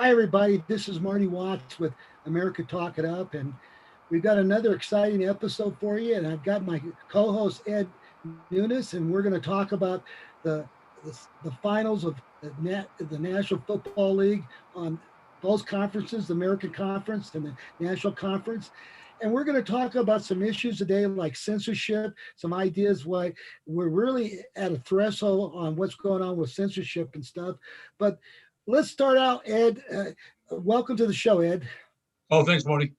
Hi, everybody. This is Marty Watts with America Talk It Up, and we've got another exciting episode for you. And I've got my co-host Ed Nunes, and we're going to talk about the the finals of the National Football League on both conferences, the American Conference and the National Conference. And we're going to talk about some issues today like censorship, some ideas why we're really at a threshold on what's going on with censorship and stuff. But let's start out, Ed. Welcome to the show, Ed. Oh, thanks, Marty.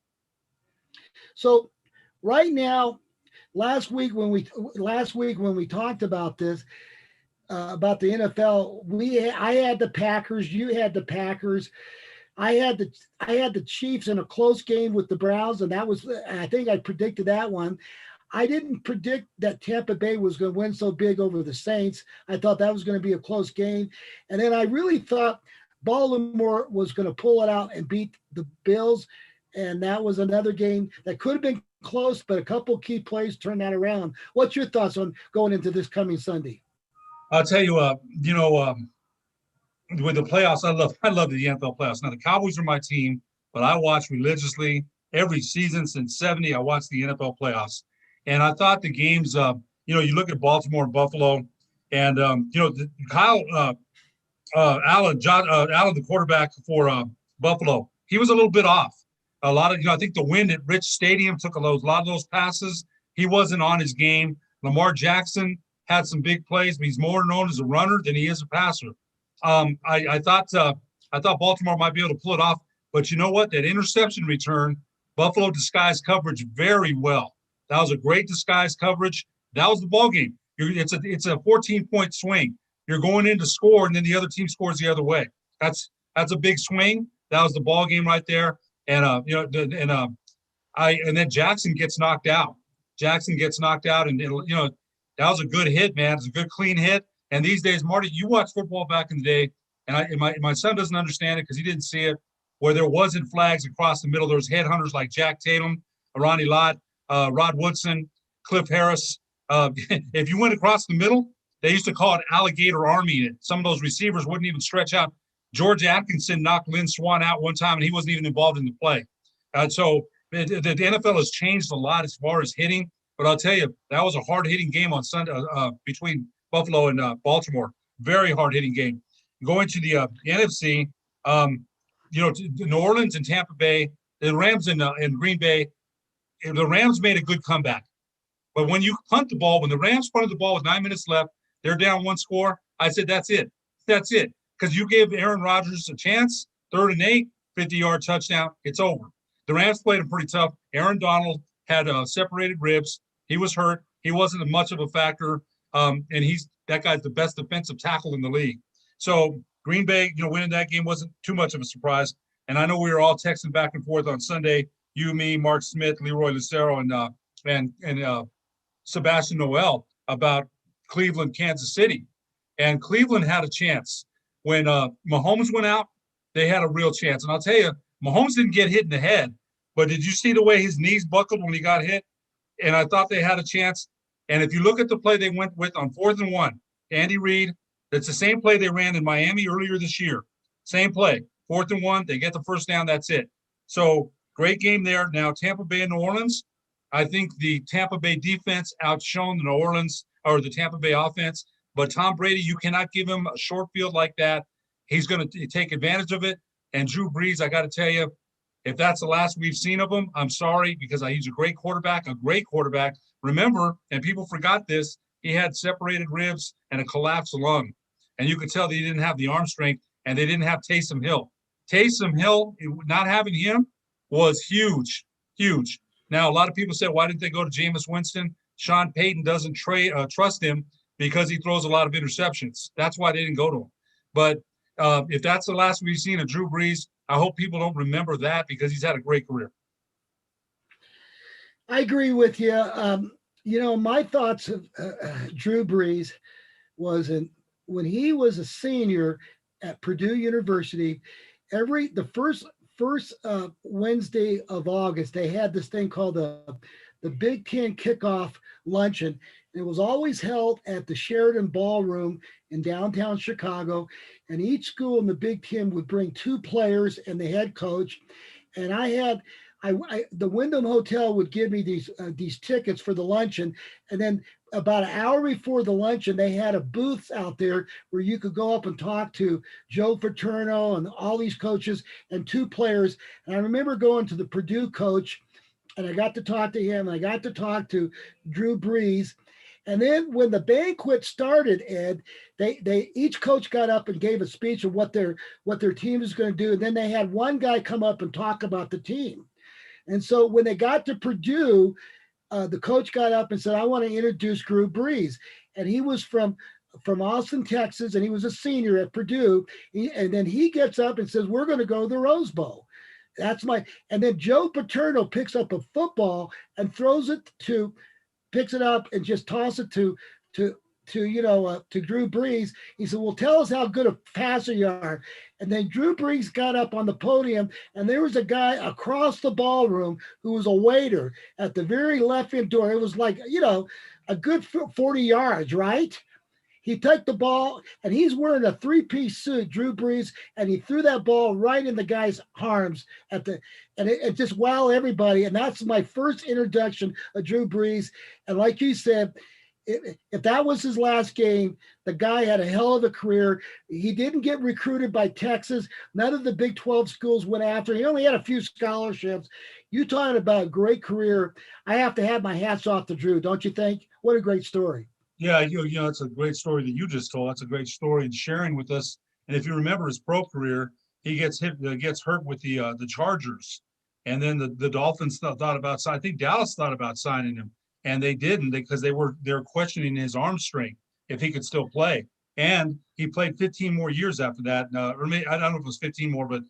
So, right now, last week when we talked about this about the NFL, we I had the Packers, you had the Packers. I had the Chiefs in a close game with the Browns, and that was I think I predicted that one. I didn't predict that Tampa Bay was going to win so big over the Saints. I thought that was going to be a close game, and then I really thought Baltimore was going to pull it out and beat the Bills, and that was another game that could have been close, but a couple key plays turned that around. What's your thoughts on going into this coming Sunday? I'll tell you, with the playoffs, I love the NFL playoffs. Now the Cowboys are my team, but I watch religiously every season since '70. I watch the NFL playoffs, and I thought the games. You look at Baltimore and Buffalo, and Kyle Allen, the quarterback for Buffalo, he was a little bit off. A lot of, I think the wind at Rich Stadium took a lot of those passes. He wasn't on his game. Lamar Jackson had some big plays, but he's more known as a runner than he is a passer. I thought Baltimore might be able to pull it off, but you know what? That interception return, Buffalo disguised coverage very well. That was a great disguised coverage. That was the ball game. It's a 14-point swing. You're going in to score, and then the other team scores the other way. That's a big swing. That was the ball game right there. And and then Jackson gets knocked out. And that was a good hit, man. It's a good clean hit. And these days, Marty, you watch football back in the day, and my son doesn't understand it because he didn't see it, where there wasn't flags across the middle. There was headhunters like Jack Tatum, Ronnie Lott, Rod Woodson, Cliff Harris. If you went across the middle, they used to call it alligator army. Some of those receivers wouldn't even stretch out. George Atkinson knocked Lynn Swann out one time, and he wasn't even involved in the play. So the NFL has changed a lot as far as hitting. But I'll tell you, that was a hard-hitting game on Sunday between Buffalo and Baltimore. Very hard-hitting game. Going to the NFC, New Orleans and Tampa Bay, the Rams in Green Bay, the Rams made a good comeback. But when you punt the ball, when the Rams punted the ball with 9 minutes left, they're down one score. I said, that's it. That's it. Because you gave Aaron Rodgers a chance, 3rd and 8, 50-yard touchdown. It's over. The Rams played him pretty tough. Aaron Donald had separated ribs. He was hurt. He wasn't much of a factor. And that guy's the best defensive tackle in the league. So Green Bay, winning that game wasn't too much of a surprise. And I know we were all texting back and forth on Sunday. You, me, Mark Smith, Leroy Lucero, and Sebastian Noel about Cleveland, Kansas City. And Cleveland had a chance. When Mahomes went out, they had a real chance. And I'll tell you, Mahomes didn't get hit in the head, but did you see the way his knees buckled when he got hit? And I thought they had a chance. And if you look at the play they went with on 4th and 1, Andy Reid, that's the same play they ran in Miami earlier this year. Same play, 4th and 1, they get the first down, that's it. So great game there. Now Tampa Bay and New Orleans, I think the Tampa Bay defense outshone the New Orleans or the Tampa Bay offense. But Tom Brady, you cannot give him a short field like that. He's going to take advantage of it. And Drew Brees, I got to tell you, if that's the last we've seen of him, I'm sorry because he's a great quarterback. Remember, and people forgot this, he had separated ribs and a collapsed lung. And you could tell that he didn't have the arm strength, and they didn't have Taysom Hill. Taysom Hill, not having him was huge, huge. Now, a lot of people said, why didn't they go to Jameis Winston? Sean Payton doesn't trust him because he throws a lot of interceptions. That's why they didn't go to him. But if that's the last we've seen of Drew Brees, I hope people don't remember that because he's had a great career. I agree with you. My thoughts of Drew Brees was when he was a senior at Purdue University. The first Wednesday of August, they had this thing called the Big Ten kickoff luncheon, It was always held at the Sheridan Ballroom in downtown Chicago. And each school in the Big Ten would bring two players and the head coach. And the Wyndham Hotel would give me these tickets for the luncheon, and then about an hour before the luncheon, they had a booth out there where you could go up and talk to Joe Paterno and all these coaches and two players. And I remember going to the Purdue coach, and I got to talk to him. And I got to talk to Drew Brees. And then when the banquet started, Ed, they each coach got up and gave a speech of what their team is going to do. And then they had one guy come up and talk about the team. And so when they got to Purdue, the coach got up and said, "I want to introduce Drew Brees," and he was from Austin, Texas, and he was a senior at Purdue. And then he gets up and says, "We're going to go to the Rose Bowl." And then Joe Paterno picks up a football and picks it up and just toss it to Drew Brees. He said, "Well, tell us how good a passer you are." And then Drew Brees got up on the podium, and there was a guy across the ballroom who was a waiter at the very left end door. It was like, a good 40 yards, right? He took the ball, and he's wearing a three-piece suit, Drew Brees, and he threw that ball right in the guy's arms and it just wowed everybody. And that's my first introduction of Drew Brees. And like you said, if that was his last game, the guy had a hell of a career. He didn't get recruited by Texas. None of the Big 12 schools went after him. He only had a few scholarships. You talking about a great career. I have to have my hats off to Drew, don't you think? What a great story. Yeah, it's a great story that you just told. That's a great story and sharing with us. And if you remember his pro career, he gets hurt with the Chargers, and then the Dolphins thought about. I think Dallas thought about signing him, and they didn't because they were questioning his arm strength if he could still play. And he played 15 more years after that, or maybe, I don't know if it was 15 more, but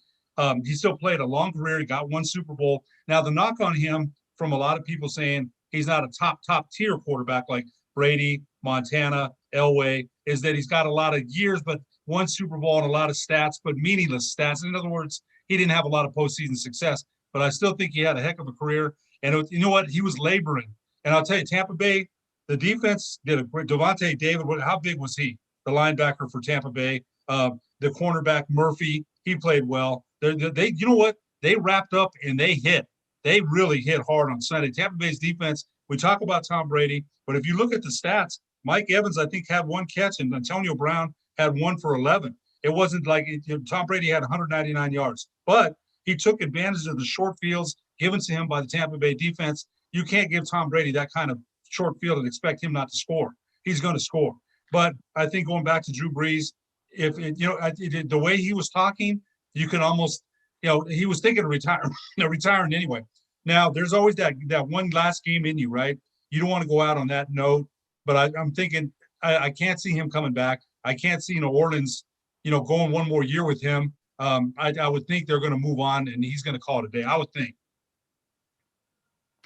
he still played a long career. He got one Super Bowl. Now the knock on him from a lot of people saying he's not a top tier quarterback like Brady, Montana, Elway, is that he's got a lot of years, but one Super Bowl and a lot of stats, but meaningless stats. In other words, he didn't have a lot of postseason success, but I still think he had a heck of a career. And you know what? He was laboring. And I'll tell you, Tampa Bay, the defense did a great. Devontae David, how big was he? The linebacker for Tampa Bay, the cornerback Murphy, he played well. They, you know what? They wrapped up and they hit. They really hit hard on Sunday. Tampa Bay's defense. We talk about Tom Brady, but if you look at the stats, Mike Evans, I think, had one catch, and Antonio Brown had one for 11. It wasn't like Tom Brady had 199 yards, but he took advantage of the short fields given to him by the Tampa Bay defense. You can't give Tom Brady that kind of short field and expect him not to score. He's going to score. But I think going back to Drew Brees, the way he was talking, you can almost, he was thinking of retiring anyway. Now, there's always that one last game in you, right? You don't want to go out on that note. But I'm thinking I can't see him coming back. I can't see New Orleans, going one more year with him. I would think they're going to move on, and he's going to call it a day. I would think.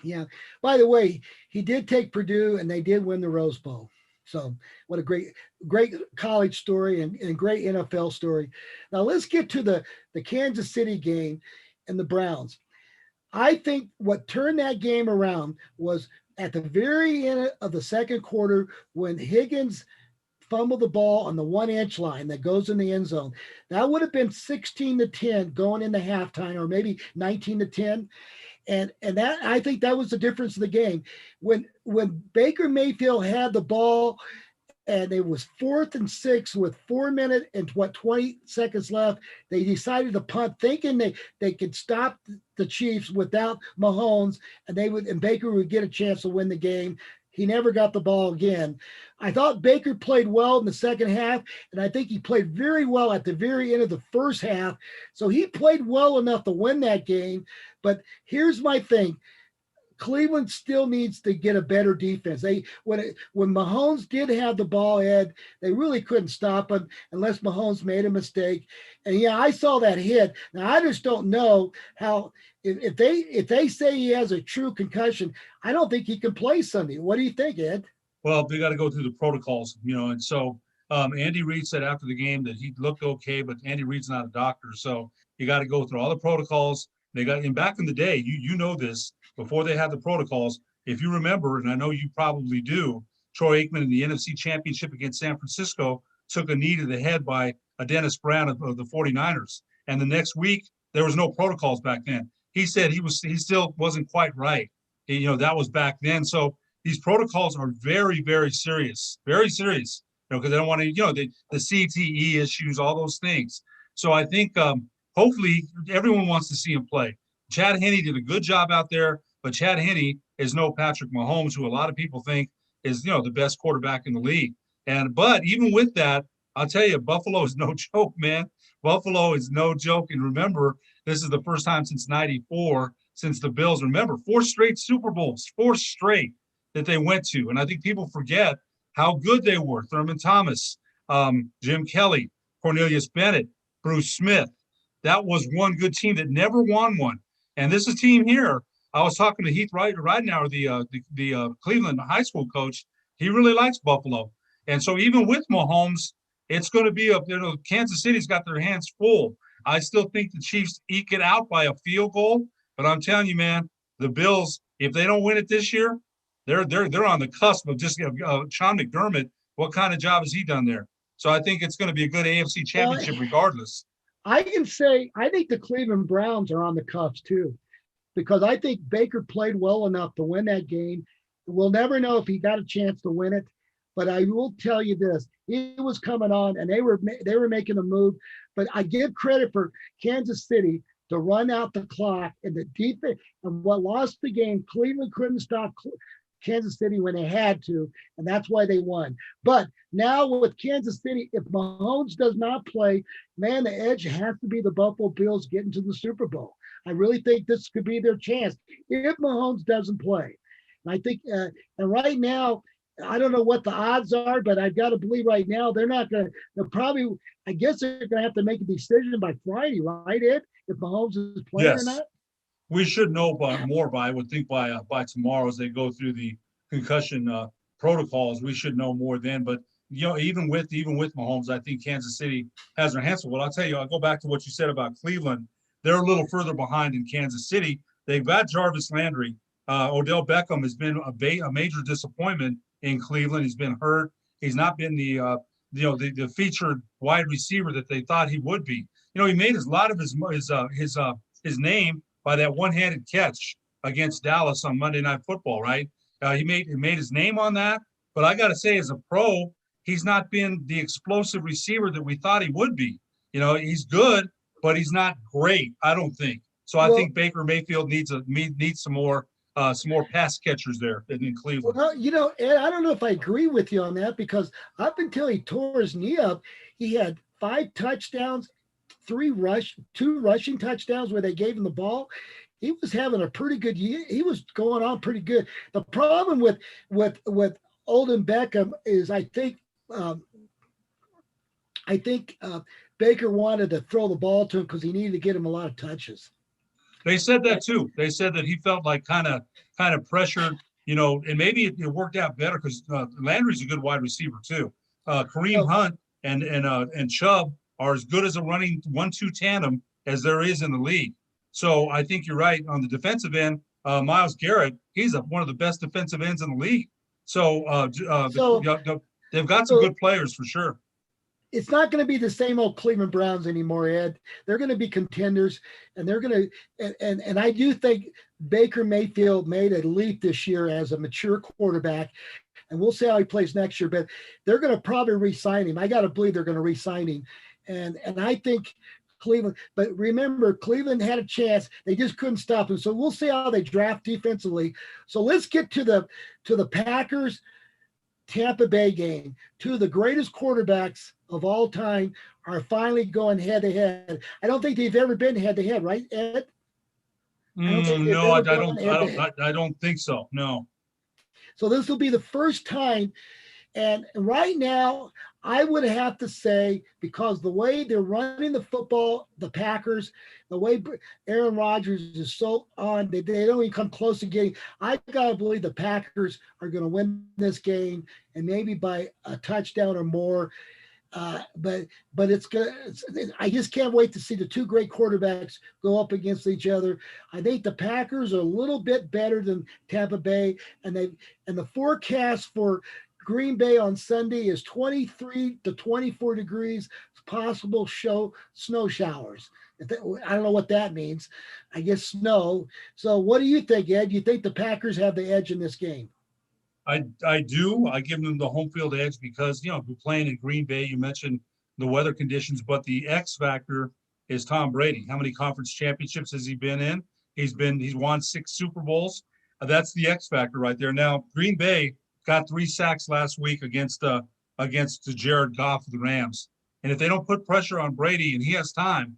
Yeah. By the way, he did take Purdue, and they did win the Rose Bowl. So what a great college story and great NFL story. Now let's get to the Kansas City game and the Browns. I think what turned that game around was at the very end of the second quarter when Higgins fumbled the ball on the 1-inch line that goes in the end zone. That would have been 16-10 going into halftime, or maybe 19-10. And that, I think that was the difference of the game. When Baker Mayfield had the ball and it was 4th and 6 with 4 minutes and 20 seconds left, they decided to punt, thinking they could stop the Chiefs without Mahomes, and Baker would get a chance to win the game. He never got the ball again. I thought Baker played well in the second half, and I think he played very well at the very end of the first half. So he played well enough to win that game. But here's my thing. Cleveland still needs to get a better defense. When Mahomes did have the ball, Ed, they really couldn't stop him unless Mahomes made a mistake. And yeah, I saw that hit. Now I just don't know how. If they say he has a true concussion, I don't think he can play Sunday. What do you think, Ed? Well, they got to go through the protocols, and so Andy Reid said after the game that he looked okay, but Andy Reid's not a doctor, so you got to go through all the protocols. And back in the day, you know this, before they had the protocols, if you remember, and I know you probably do, Troy Aikman in the NFC Championship against San Francisco took a knee to the head by a Dennis Brown of the 49ers. And the next week, there was no protocols back then. He said he still wasn't quite right. That was back then. So these protocols are very, very serious, because they don't want to, the CTE issues, all those things. So I think hopefully everyone wants to see him play. Chad Henne did a good job out there, but Chad Henne is no Patrick Mahomes, who a lot of people think is, the best quarterback in the league. But even with that, I'll tell you, Buffalo is no joke, man. Buffalo is no joke. And remember, this is the first time since '94, since the Bills, remember, 4 straight Super Bowls, 4 straight that they went to. And I think people forget how good they were. Thurman Thomas, Jim Kelly, Cornelius Bennett, Bruce Smith. That was one good team that never won one. And this is a team here. I was talking to Heath Ridenauer, the Cleveland high school coach. He really likes Buffalo. And so even with Mahomes, it's going to be Kansas City's got their hands full. I still think the Chiefs eke it out by a field goal. But I'm telling you, man, the Bills, if they don't win it this year, they're on the cusp of just Sean McDermott. What kind of job has he done there? So I think it's going to be a good AFC championship regardless. I can say I think the Cleveland Browns are on the cusp too, because I think Baker played well enough to win that game. We'll never know if he got a chance to win it, but I will tell you this: he was coming on, and they were making a move. But I give credit for Kansas City to run out the clock and the defense. And what lost the game, Cleveland couldn't stop Kansas City when they had to, and that's why they won. But now with Kansas City, if Mahomes does not play, man, the edge has to be the Buffalo Bills getting to the Super Bowl. I really think this could be their chance if Mahomes doesn't play. And I think, and right now, I don't know what the odds are, but I've got to believe right now they're not going to. They're probably, I guess they're going to have to make a decision by Friday, right, Ed? If Mahomes is playing or not. We should know I would think by tomorrow, as they go through the concussion protocols. We should know more then. But even with Mahomes, I think Kansas City has their hands full. Well, I'll tell you, I'll go back to what you said about Cleveland. They're a little further behind in Kansas City. They've got Jarvis Landry. Odell Beckham has been a major disappointment in Cleveland. He's been hurt. He's not been the featured wide receiver that they thought he would be. He made a lot of his name by that one-handed catch against Dallas on Monday Night Football, right? He made his name on that. But I got to say, as a pro, he's not been the explosive receiver that we thought he would be. He's good, but he's not great, I don't think. So I think Baker Mayfield needs some more pass catchers there in Cleveland. Well, Ed, I don't know if I agree with you on that, because up until he tore his knee up, he had 5 touchdowns, 2 rushing touchdowns where they gave him the ball. He was having a pretty good year. He was going on pretty good. The problem with Odell Beckham is I think Baker wanted to throw the ball to him because he needed to get him a lot of touches. They said that too. They said that he felt like kind of pressured, and maybe it worked out better because Landry's a good wide receiver too. Kareem Hunt and Chubb are as good as a running 1-2 tandem as there is in the league. So I think you're right on the defensive end. Myles Garrett, he's one of the best defensive ends in the league. So they've got some good players for sure. It's not going to be the same old Cleveland Browns anymore, Ed. They're going to be contenders, and they're going to. And I do think Baker Mayfield made a leap this year as a mature quarterback, and we'll see how he plays next year. But they're going to probably re-sign him. I got to believe they're going to re-sign him, and I think Cleveland. But remember, Cleveland had a chance; they just couldn't stop him. So we'll see how they draft defensively. So let's get to the Packers Tampa Bay game. 2 of the greatest quarterbacks of all time are finally going head to head. I don't think they've ever been head to head, right, Ed? I don't think so. No. So this will be the first time. And right now, I would have to say, because the way they're running the football, the Packers, the way Aaron Rodgers is so on, they don't even come close to getting. I got to believe the Packers are going to win this game, and maybe by a touchdown or more. But it's good. I just can't wait to see the 2 great quarterbacks go up against each other. I think the Packers are a little bit better than Tampa Bay, and the forecast for Green Bay on Sunday is 23 to 24 degrees, possible snow showers. I don't know what that means. I guess snow. So what do you think, Ed? You think the Packers have the edge in this game? I do. I give them the home field edge because, we're playing in Green Bay. You mentioned the weather conditions, but the X factor is Tom Brady. How many conference championships has he been in? He's won 6 Super Bowls. That's the X factor right there. Now, Green Bay got 3 sacks last week against Jared Goff of the Rams. And if they don't put pressure on Brady and he has time,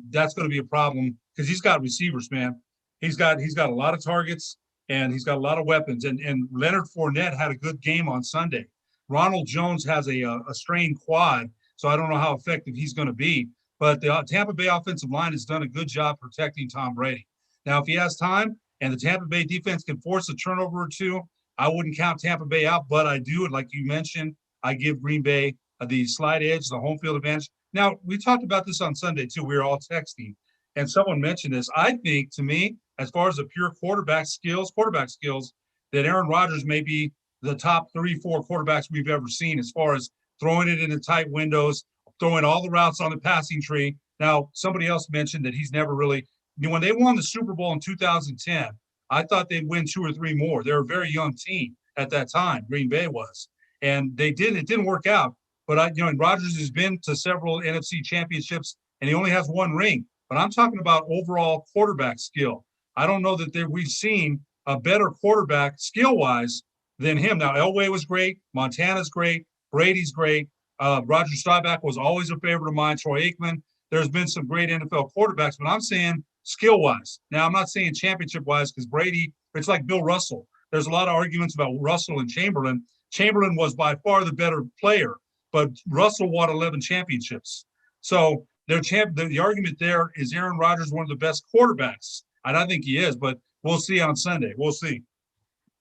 that's going to be a problem because he's got receivers, man. He's got a lot of targets and he's got a lot of weapons. And Leonard Fournette had a good game on Sunday. Ronald Jones has a strained quad, so I don't know how effective he's going to be. But the Tampa Bay offensive line has done a good job protecting Tom Brady. Now, if he has time and the Tampa Bay defense can force a turnover or two, I wouldn't count Tampa Bay out, but I do. Like you mentioned, I give Green Bay the slight edge, the home field advantage. Now, we talked about this on Sunday, too. We were all texting, and someone mentioned this. I think, to me, as far as the pure quarterback skills, that Aaron Rodgers may be the top 3-4 quarterbacks we've ever seen as far as throwing it into tight windows, throwing all the routes on the passing tree. Now, somebody else mentioned that he's never really – when they won the Super Bowl in 2010, I thought they'd win 2 or 3 more. They were a very young team at that time, Green Bay was. And they did. It didn't work out. But, and Rodgers has been to several NFC championships, and he only has 1 ring. But I'm talking about overall quarterback skill. I don't know that we've seen a better quarterback skill-wise than him. Now, Elway was great. Montana's great. Brady's great. Roger Staubach was always a favorite of mine. Troy Aikman. There's been some great NFL quarterbacks, but I'm saying skill-wise. Now, I'm not saying championship-wise because Brady, it's like Bill Russell. There's a lot of arguments about Russell and Chamberlain. Chamberlain was by far the better player, but Russell won 11 championships. So the argument there is Aaron Rodgers one of the best quarterbacks. And I think he is, but we'll see on Sunday. We'll see.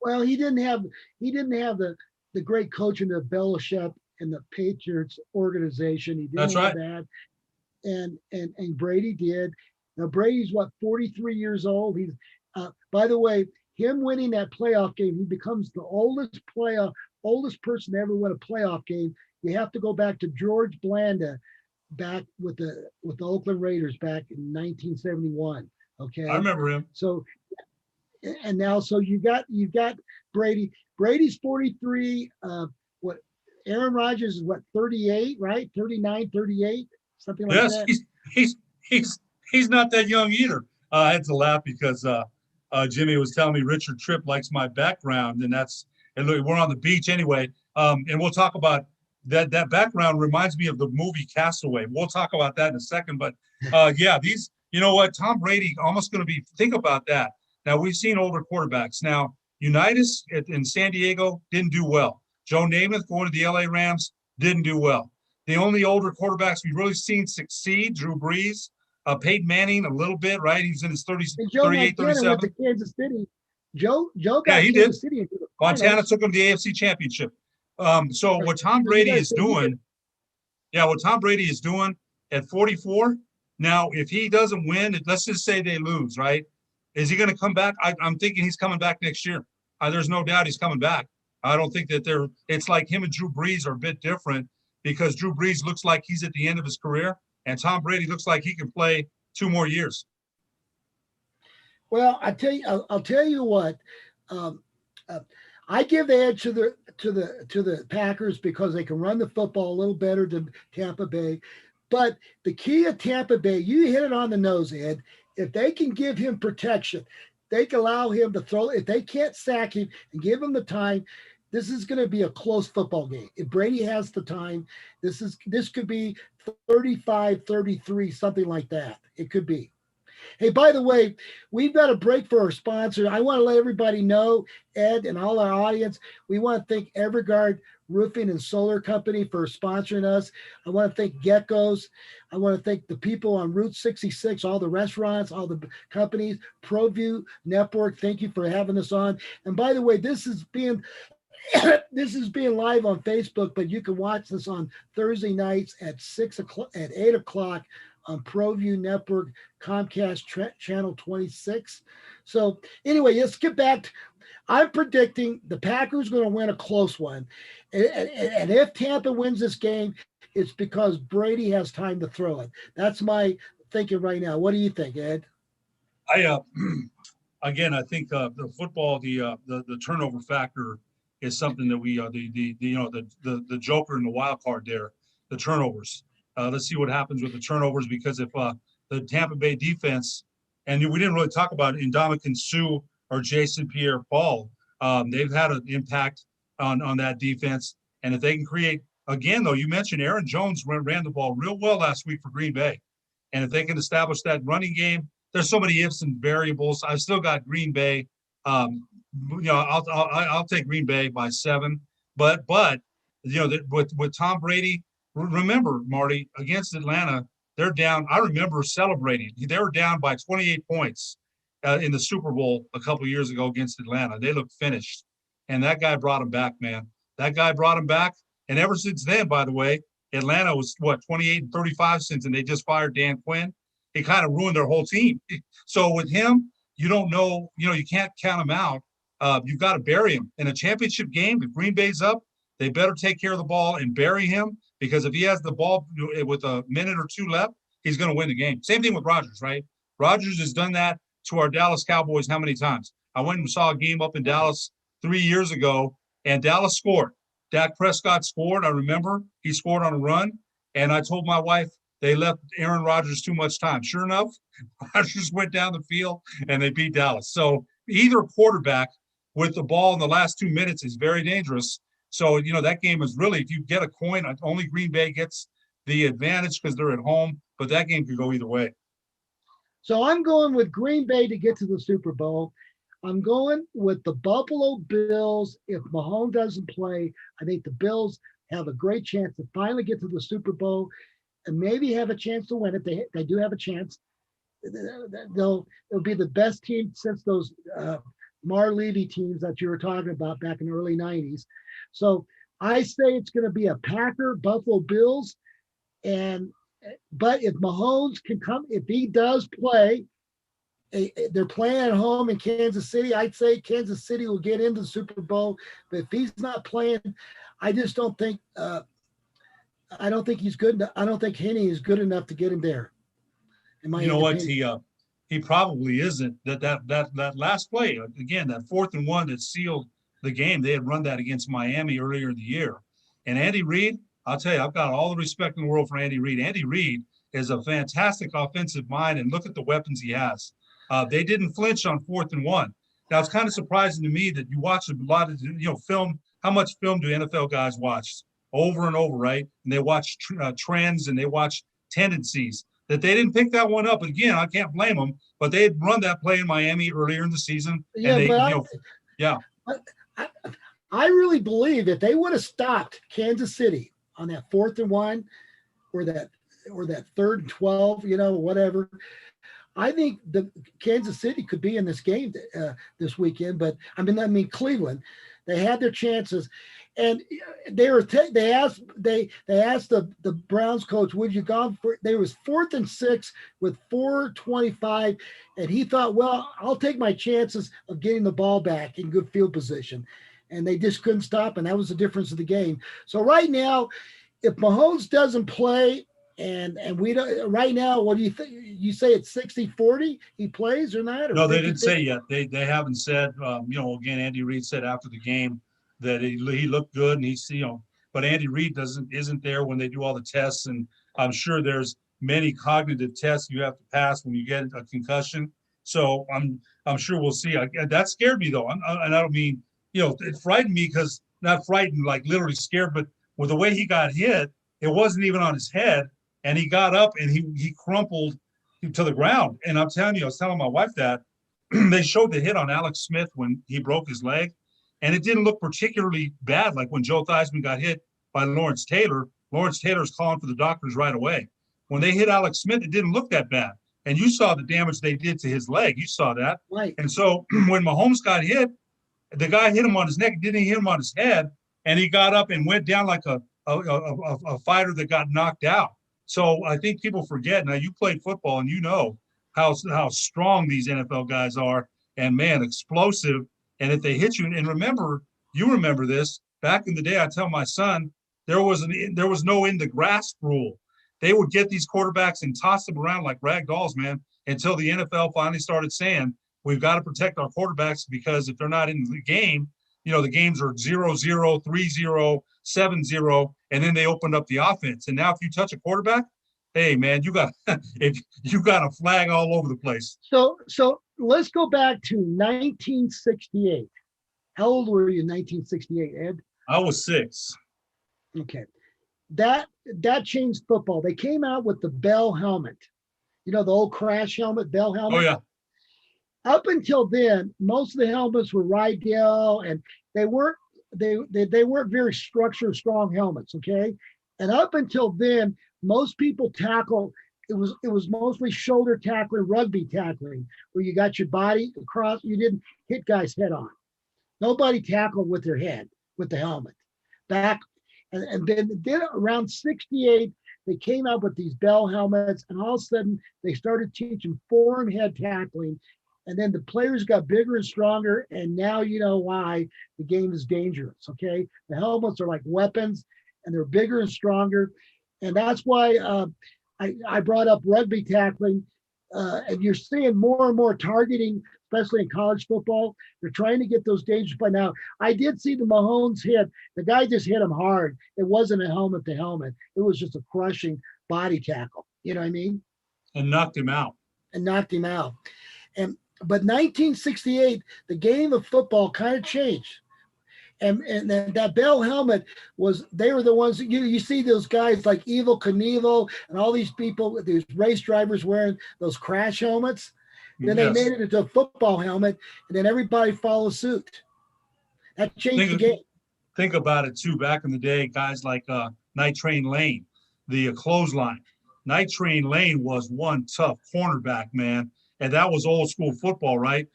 Well, he didn't have the great coaching of Belichick and the Patriots organization. He didn't That's have right. that, and Brady did. Now Brady's 43 years old. He's by the way, him winning that playoff game, he becomes the oldest person to ever win a playoff game. You have to go back to George Blanda, back with the Oakland Raiders back in 1971. Okay, I remember him. So, and now you got Brady. Brady's 43. What Aaron Rodgers is 38, right? 39, 38, something like that. Yes, he's not that young either. I had to laugh because Jimmy was telling me Richard Tripp likes my background, and look, we're on the beach anyway. And we'll talk about that background reminds me of the movie Castaway. We'll talk about that in a second. But yeah, you know what? Tom Brady almost going to be, think about that. Now, we've seen older quarterbacks. Now, Unitas in San Diego didn't do well. Joe Namath going to the LA Rams didn't do well. The only older quarterbacks we've really seen succeed, Drew Brees, Peyton Manning a little bit, right? He's in his 30s, 38, 37. Went to Kansas City. Joe got Kansas City into the Montana took him to the AFC Championship. So what Tom Brady is doing, what Tom Brady is doing at 44, now if he doesn't win, let's just say they lose, right? Is he going to come back? I'm thinking he's coming back next year. There's no doubt he's coming back. I don't think that it's like him and Drew Brees are a bit different because Drew Brees looks like he's at the end of his career and Tom Brady looks like he can play 2 more years. Well, I'll tell you what, I give the edge to the Packers because they can run the football a little better than Tampa Bay. But the key of Tampa Bay, you hit it on the nose, Ed. If they can give him protection, they can allow him to throw. If they can't sack him and give him the time, this is going to be a close football game. If Brady has the time, this could be 35-33, something like that. It could be. Hey, by the way, we've got a break for our sponsor. I want to let everybody know, Ed, and all our audience, we want to thank Everguard Roofing and Solar Company for sponsoring us. I want to thank Geckos. I want to thank the people on Route 66, all the restaurants, all the companies, ProView Network. Thank you for having us on. And by the way, this is being live on Facebook, but you can watch this on Thursday nights at 8 o'clock on ProView Network, Comcast channel 26. So anyway, let's get back I'm predicting the Packers going to win a close one, and if Tampa wins this game, it's because Brady has time to throw it. That's my thinking right now. What do you think, Ed? I again, I think the football, the turnover factor is something that we the the joker and the wild card there, the turnovers. Let's see what happens with the turnovers, because if the Tampa Bay defense, and we didn't really talk about Ndamukong Suh or Jason Pierre-Paul, they've had an impact on that defense, and if they can create again, though, you mentioned Aaron Jones ran the ball real well last week for Green Bay, and if they can establish that running game, there's so many ifs and variables. I've still got Green Bay. I'll take Green Bay by 7, but with Tom Brady, remember, Marty, against Atlanta, they're down. I remember celebrating. They were down by 28 points in the Super Bowl a couple of years ago against Atlanta. They looked finished, and that guy brought them back, man. That guy brought them back, and ever since then, by the way, Atlanta was 28-35 since, and they just fired Dan Quinn. It kind of ruined their whole team. So with him, you don't know, you can't count him out. You've got to bury him. In a championship game, if Green Bay's up, they better take care of the ball and bury him, because if he has the ball with a minute or two left, he's going to win the game. Same thing with Rodgers, right? Rodgers has done that to our Dallas Cowboys how many times? I went and saw a game up in Dallas 3 years ago, and Dallas scored. Dak Prescott scored. I remember he scored on a run, and I told my wife, they left Aaron Rodgers too much time. Sure enough, Rodgers went down the field and they beat Dallas. So either quarterback with the ball in the last 2 minutes is very dangerous. So, that game is really, if you get a coin, only Green Bay gets the advantage because they're at home, but that game could go either way. So I'm going with Green Bay to get to the Super Bowl. I'm going with the Buffalo Bills. If Mahomes doesn't play, I think the Bills have a great chance to finally get to the Super Bowl and maybe have a chance to win it. They do have a chance. It'll be the best team since those Mar Levy teams that you were talking about back in the early 90s. So I say it's going to be a Packer Buffalo Bills. But if Mahomes can come, if he does play, they're playing at home in Kansas City. I'd say Kansas City will get into the Super Bowl. But if he's not playing, I just don't think I don't think he's good. I don't think Henne is good enough to get him there. You know what? He probably isn't. That last play again, that 4th and 1 that sealed the game. They had run that against Miami earlier in the year. And Andy Reid, I'll tell you, I've got all the respect in the world for Andy Reid. Andy Reid is a fantastic offensive mind, and look at the weapons he has. They didn't flinch on 4th and 1. Now it's kind of surprising to me that you watch a lot of film. How much film do NFL guys watch? Over and over, right? And they watch trends and they watch tendencies. That they didn't pick that one up. But again, I can't blame them. But they had run that play in Miami earlier in the season, yeah, and they, yeah. I really believe if they would have stopped Kansas City on that 4th and 1, or that 3rd and 12, whatever, I think the Kansas City could be in this game this weekend. But I mean Cleveland, they had their chances. And they asked the Browns coach, would you go for? There was 4th and 6 with 4:25, and he thought, well, I'll take my chances of getting the ball back in good field position, and they just couldn't stop, and that was the difference of the game. So right now, if Mahomes doesn't play, and we don't right now, what do you think? You say it's 60-40 he plays or not? Or no, they didn't say yet. They haven't said. Again, Andy Reid said after the game that he looked good, and he's but Andy Reid isn't there when they do all the tests, and I'm sure there's many cognitive tests you have to pass when you get a concussion. So I'm sure we'll see. That scared me though, and I don't mean it frightened me, because not frightened like literally scared, but with the way he got hit, it wasn't even on his head, and he got up and he crumpled to the ground. And I'm telling you, I was telling my wife that they showed the hit on Alex Smith when he broke his leg. And it didn't look particularly bad, like when Joe Theismann got hit by Lawrence Taylor. Lawrence Taylor's calling for the doctors right away. When they hit Alex Smith, it didn't look that bad. And you saw the damage they did to his leg. You saw that. Right. And so when Mahomes got hit, the guy hit him on his neck, didn't hit him on his head, and he got up and went down like a fighter that got knocked out. So I think people forget. Now, you played football, and you know how strong these NFL guys are, and, man, explosive. And if they hit you, and remember, you remember this, back in the day, I tell my son, there was no in the grass rule. They would get these quarterbacks and toss them around like rag dolls, man, until the NFL finally started saying, we've got to protect our quarterbacks, because if they're not in the game, the games are 0-0, 3-0, 7-0, and then they opened up the offense. And now if you touch a quarterback, hey man, you got a flag all over the place. So let's go back to 1968. How old were you in 1968, Ed? I was 6. Okay. That changed football. They came out with the Bell helmet. The old crash helmet, Bell helmet. Oh yeah. Up until then, most of the helmets were Rydell, and they weren't very structured, strong helmets. Okay. And up until then, most people tackle. It was mostly shoulder tackling, rugby tackling, where you got your body across. You didn't hit guys head on. Nobody tackled with their head with the helmet. Back and then around 68, they came out with these Bell helmets, and all of a sudden they started teaching form head tackling. And then the players got bigger and stronger, and now you know why the game is dangerous. Okay, the helmets are like weapons, and they're bigger and stronger, and that's why I brought up rugby tackling, and you're seeing more and more targeting, especially in college football. They're trying to get those dangerous. But now I did see the Mahomes hit. The guy just hit him hard. It wasn't a helmet to helmet. It was just a crushing body tackle. You know what I mean? And knocked him out. But 1968, the game of football kind of changed. And that Bell helmet they were the ones that you see those guys like Evel Knievel and all these people, these race drivers wearing those crash helmets. Then they made it into a football helmet, and then everybody followed suit. That changed the game. Think about it too. Back in the day, guys like Night Train Lane, the clothesline. Night Train Lane was one tough cornerback, man. And that was old school football, right?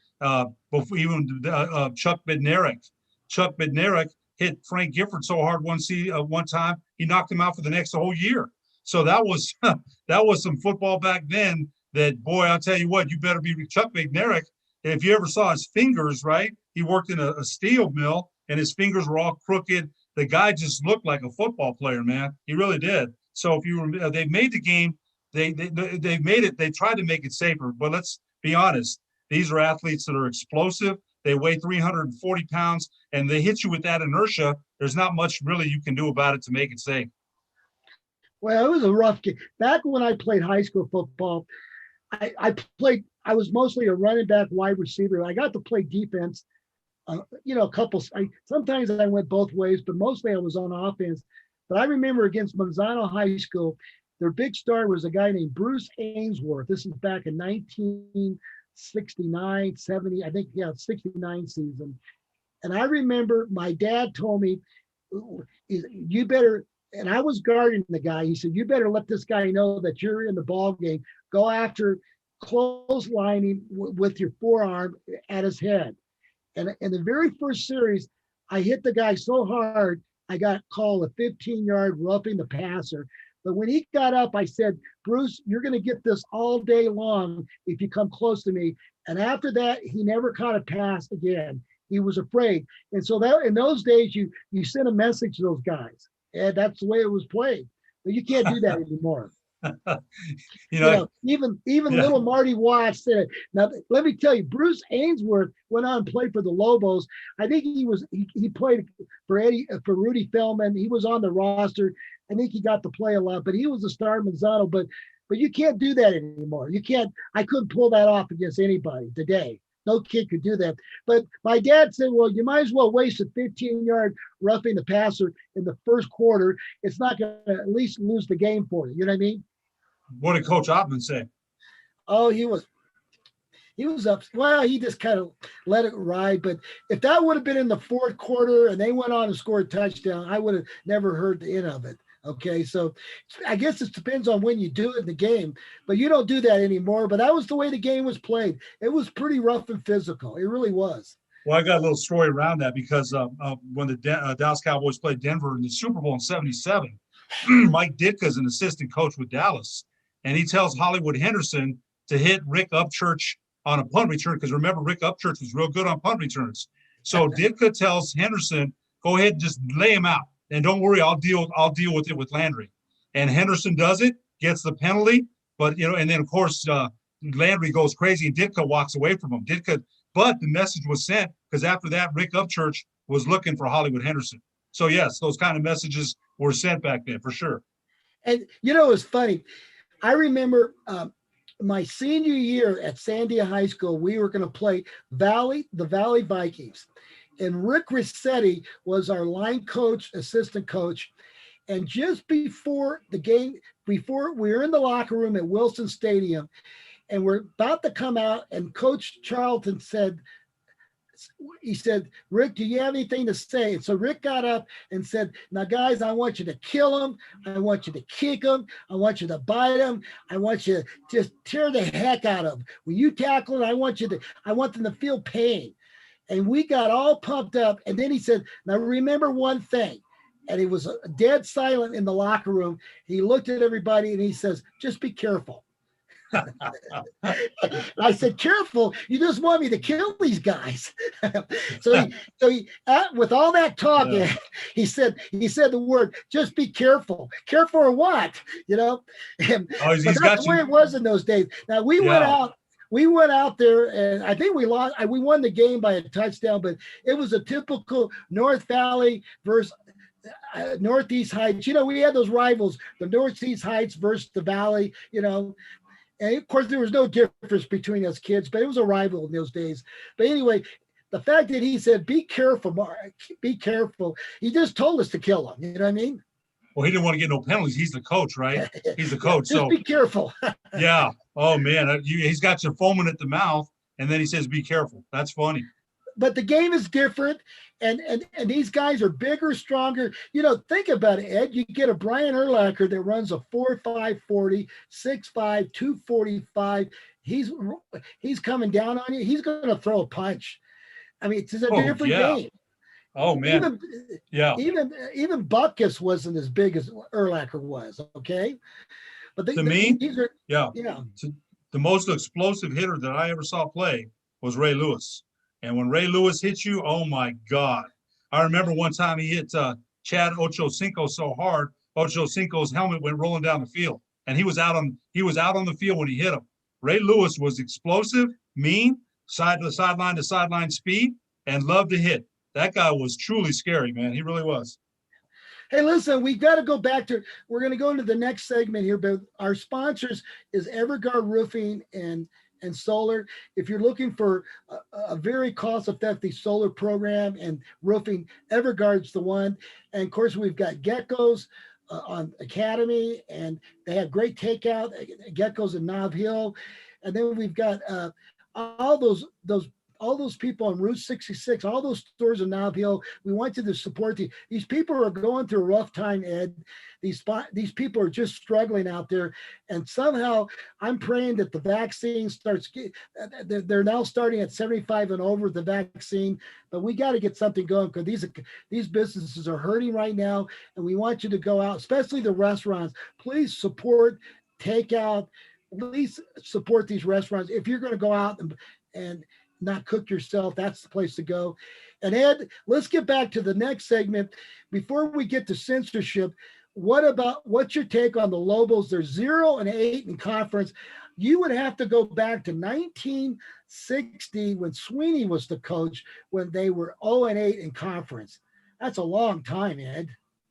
Before even Chuck Bednarik. Chuck Bednarik hit Frank Gifford so hard one time, he knocked him out for the whole year. So that was some football back then. That, boy, I'll tell you what, you better be Chuck Bednarik. If you ever saw his fingers, right? He worked in a steel mill, and his fingers were all crooked. The guy just looked like a football player, man. He really did. So if they made the game. They made it. They tried to make it safer, but let's be honest. These are athletes that are explosive. They weigh 340 pounds, and they hit you with that inertia. There's not much really you can do about it to make it safe. Well, it was a rough game. Back when I played high school football, I was mostly a running back, wide receiver. I got to play defense. Sometimes I went both ways, but mostly I was on offense. But I remember against Manzano High School, their big star was a guy named Bruce Ainsworth. This is back in 1969, 70, I think, 69 season. And I remember my dad told me, you better, and I was guarding the guy. He said, you better let this guy know that you're in the ball game. Go after clotheslining with your forearm at his head. And in the very first series, I hit the guy so hard, I got called a 15-yard roughing the passer. But when he got up, I said, Bruce, you're going to get this all day long if you come close to me. And after that, he never caught a pass again. He was afraid. And so that in those days, you sent a message to those guys. And that's the way it was played. But you can't do that anymore. Even little Marty Watts said it. Now, let me tell you, Bruce Ainsworth went on and played for the Lobos. I think he played for Rudy Feldman. He was on the roster. I think he got to play a lot, but he was a star Manzano. But you can't do that anymore. You can't. I couldn't pull that off against anybody today. No kid could do that. But my dad said, well, you might as well waste a 15-yard roughing the passer in the first quarter. It's not going to at least lose the game for you. You know what I mean? What did Coach Ottman say? Oh, he was up. Well, he just kind of let it ride. But if that would have been in the fourth quarter and they went on and scored a touchdown, I would have never heard the end of it. Okay, so I guess it depends on when you do it in the game, but you don't do that anymore. But that was the way the game was played. It was pretty rough and physical. It really was. Well, I got a little story around that because when the Dallas Cowboys played Denver in the Super Bowl in '77, Mike Ditka is an assistant coach with Dallas, and he tells Hollywood Henderson to hit Rick Upchurch on a punt return because remember, Rick Upchurch was real good on punt returns. So Ditka tells Henderson, go ahead and just lay him out. And don't worry, I'll deal with it with Landry. And Henderson does it, gets the penalty, but and then of course Landry goes crazy and Ditka walks away from him. But the message was sent because after that, Rick Upchurch was looking for Hollywood Henderson. So yes, those kind of messages were sent back then for sure. And it was funny. I remember my senior year at Sandia High School, we were going to play the Valley Vikings. And Rick Rossetti was our line coach, assistant coach. And just before the game, before we were in the locker room at Wilson Stadium, and we're about to come out, and Coach Charlton said, Rick, do you have anything to say? And so Rick got up and said, now, guys, I want you to kill him. I want you to kick him. I want you to bite him. I want you to just tear the heck out of him. When you tackle him, I want them to feel pain. And we got all pumped up. And then he said, now remember one thing. And he was dead silent in the locker room. He looked at everybody and he says, just be careful. I said, careful, you just want me to kill these guys. so he with all that talk, he said the word, just be careful. Careful or what? But that's the way it was in those days. Now we went out there and I think we lost. We won the game by a touchdown, but it was a typical North Valley versus Northeast Heights. We had those rivals, the Northeast Heights versus the Valley, And of course, there was no difference between us kids, but it was a rival in those days. But anyway, the fact that he said, be careful, Mark, be careful. He just told us to kill him. You know what I mean? Well, he didn't want to get no penalties. He's the coach, right? He's the coach. Just be careful. Yeah. Oh, man. He's got you foaming at the mouth, and then he says, be careful. That's funny. But the game is different, and these guys are bigger, stronger. Think about it, Ed. You get a Brian Urlacher that runs a 4.5 40, 6.5, 245. He's coming down on you. He's going to throw a punch. I mean, it's a different game. Oh man, Even Butkus wasn't as big as Urlacher was. Okay, but the most explosive hitter that I ever saw play was Ray Lewis. And when Ray Lewis hit you, oh my God. I remember one time he hit Chad Ochocinco so hard, Ochocinco's helmet went rolling down the field. And he was out on the field when he hit him. Ray Lewis was explosive, mean, sideline to sideline speed, and loved to hit. That guy was truly scary, man. He really was. Hey, listen, we got to go back to, we're going to go into the next segment here, but our sponsors is Everguard Roofing and solar. If you're looking for a very cost-effective solar program and roofing, Everguard's the one. And of course, we've got Geckos on Academy, and they have great takeout. Geckos in Nob Hill, and then we've got all those people on Route 66, all those stores in Nob Hill. We want you to support these people are going through a rough time, Ed. These people are just struggling out there. And somehow I'm praying that the vaccine starts. They're now starting at 75 and over the vaccine, but we got to get something going because these businesses are hurting right now. And we want you to go out, especially the restaurants. Please support takeout. Please support these restaurants. If you're going to go out and not cook yourself, that's the place to go. And Ed, let's get back to the next segment. Before we get to censorship, what's your take on the Lobos? They're 0-8 in conference. You would have to go back to 1960 when Sweeney was the coach, when they were 0-8 in conference. That's a long time, Ed.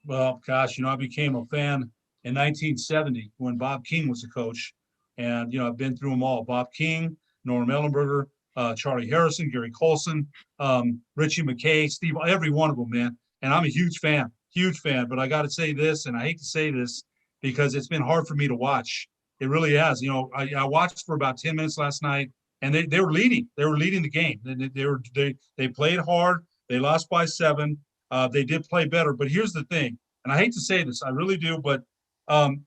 Well, gosh, I became a fan in 1970 when Bob King was the coach. And, I've been through them all. Bob King, Norm Ellenberger, Charlie Harrison, Gary Colson, Richie McKay, Steve, every one of them, man. And I'm a huge fan. But I got to say this, and I hate to say this because it's been hard for me to watch. It really has. I watched for about 10 minutes last night, and they were leading. They were leading the game. They played hard. They lost by 7. They did play better. But here's the thing, and I hate to say this, I really do, but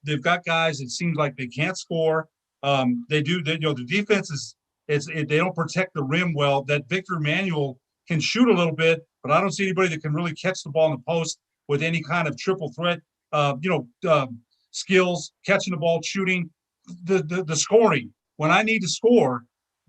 they've got guys. It seems like they can't score. The defense is. They don't protect the rim well. That Victor Emmanuel can shoot a little bit, but I don't see anybody that can really catch the ball in the post with any kind of triple threat, skills, catching the ball, shooting, the scoring. When I need to score,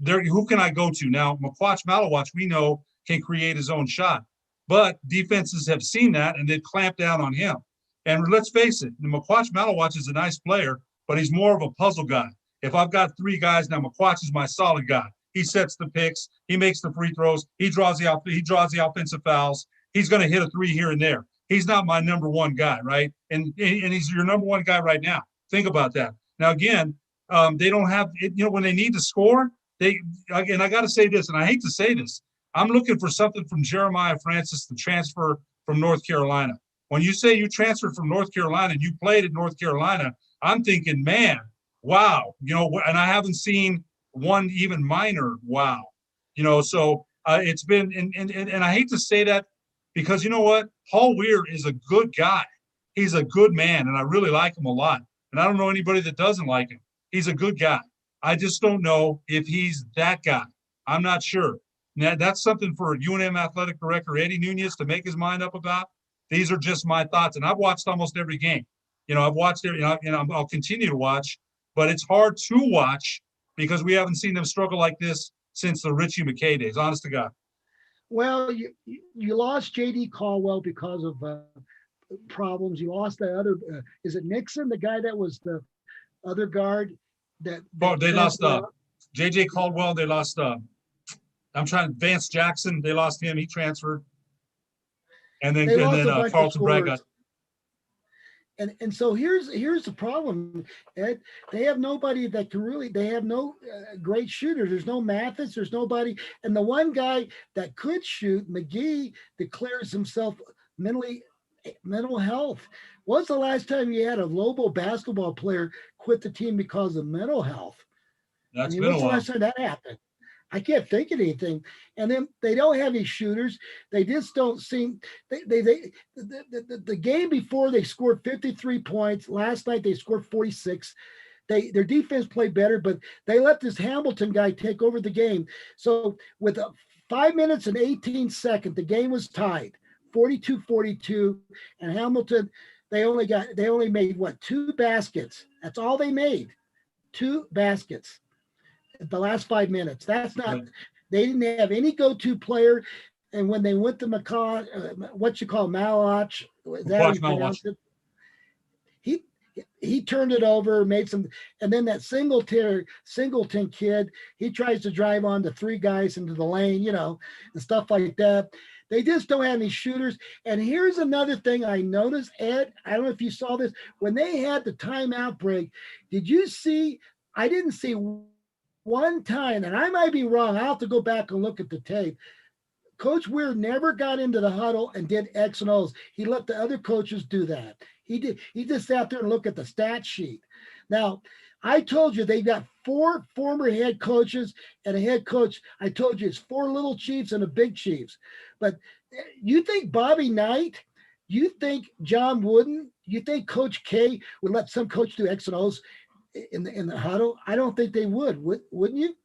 who can I go to? Now, Malawach, we know can create his own shot. But defenses have seen that and they've clamped down on him. And let's face it, McQuatch Malawatch is a nice player, but he's more of a puzzle guy. If I've got three guys now, McQuatch is my solid guy. He sets the picks, he makes the free throws, he draws the offensive fouls. He's going to hit a three here and there. He's not my number one guy, right? And he's your number one guy right now. Think about that. Now again, they don't have when they need to score. I got to say this, and I hate to say this. I'm looking for something from Jeremiah Francis to transfer from North Carolina. When you say you transferred from North Carolina and you played at North Carolina, I'm thinking, man, wow, and I haven't seen one even minor wow, so it's been, and I hate to say that because you know what? Paul Weir is a good guy. He's a good man, and I really like him a lot. And I don't know anybody that doesn't like him. He's a good guy. I just don't know if he's that guy. I'm not sure. Now, that's something for UNM Athletic Director Eddie Nunez to make his mind up about. These are just my thoughts, and I've watched almost every game. I've watched every, and I'll continue to watch, but it's hard to watch because we haven't seen them struggle like this since the Richie McKay days, honest to God. Well, you lost J.D. Caldwell because of problems. You lost the other, is it Nixon, the guy that was the other guard? They lost J.J. Caldwell. They lost, Vance Jackson. They lost him. He transferred. And then Carlton Bragg got. And so here's the problem, Ed. They have nobody that can really. They have no great shooters. There's no Mathis. There's nobody. And the one guy that could shoot, McGee, declares himself mental health. When's the last time you had a Lobo basketball player quit the team because of mental health? That's been a while. When's the last time that happened? I can't think of anything. And then they don't have any shooters. They just don't seem. The game before they scored 53 points. Last night they scored 46. Their defense played better, but they let this Hamilton guy take over the game. So with 5 minutes and 18 seconds, the game was tied, 42-42, and Hamilton. They only made what, 2 baskets. That's all they made. 2 baskets. The last 5 minutes. That's not. They didn't have any go-to player, and when they went to Malawatch, is that how you pronounce it? He turned it over, made some, and then that Singleton kid, he tries to drive on the 3 guys into the lane, and stuff like that. They just don't have any shooters. And here's another thing I noticed, Ed. I don't know if you saw this when they had the timeout break. Did you see? I didn't see one time, and I might be wrong. I'll have to go back and look at the tape. Coach Weir never got into the huddle and did X and O's. He let the other coaches do that. He just sat there and looked at the stat sheet. Now, I told you they got 4 former head coaches and a head coach. I told you it's 4 little chiefs and a big chiefs. But you think Bobby Knight, you think John Wooden, you think Coach K would let some coach do X and O's in the huddle? I don't think they wouldn't you?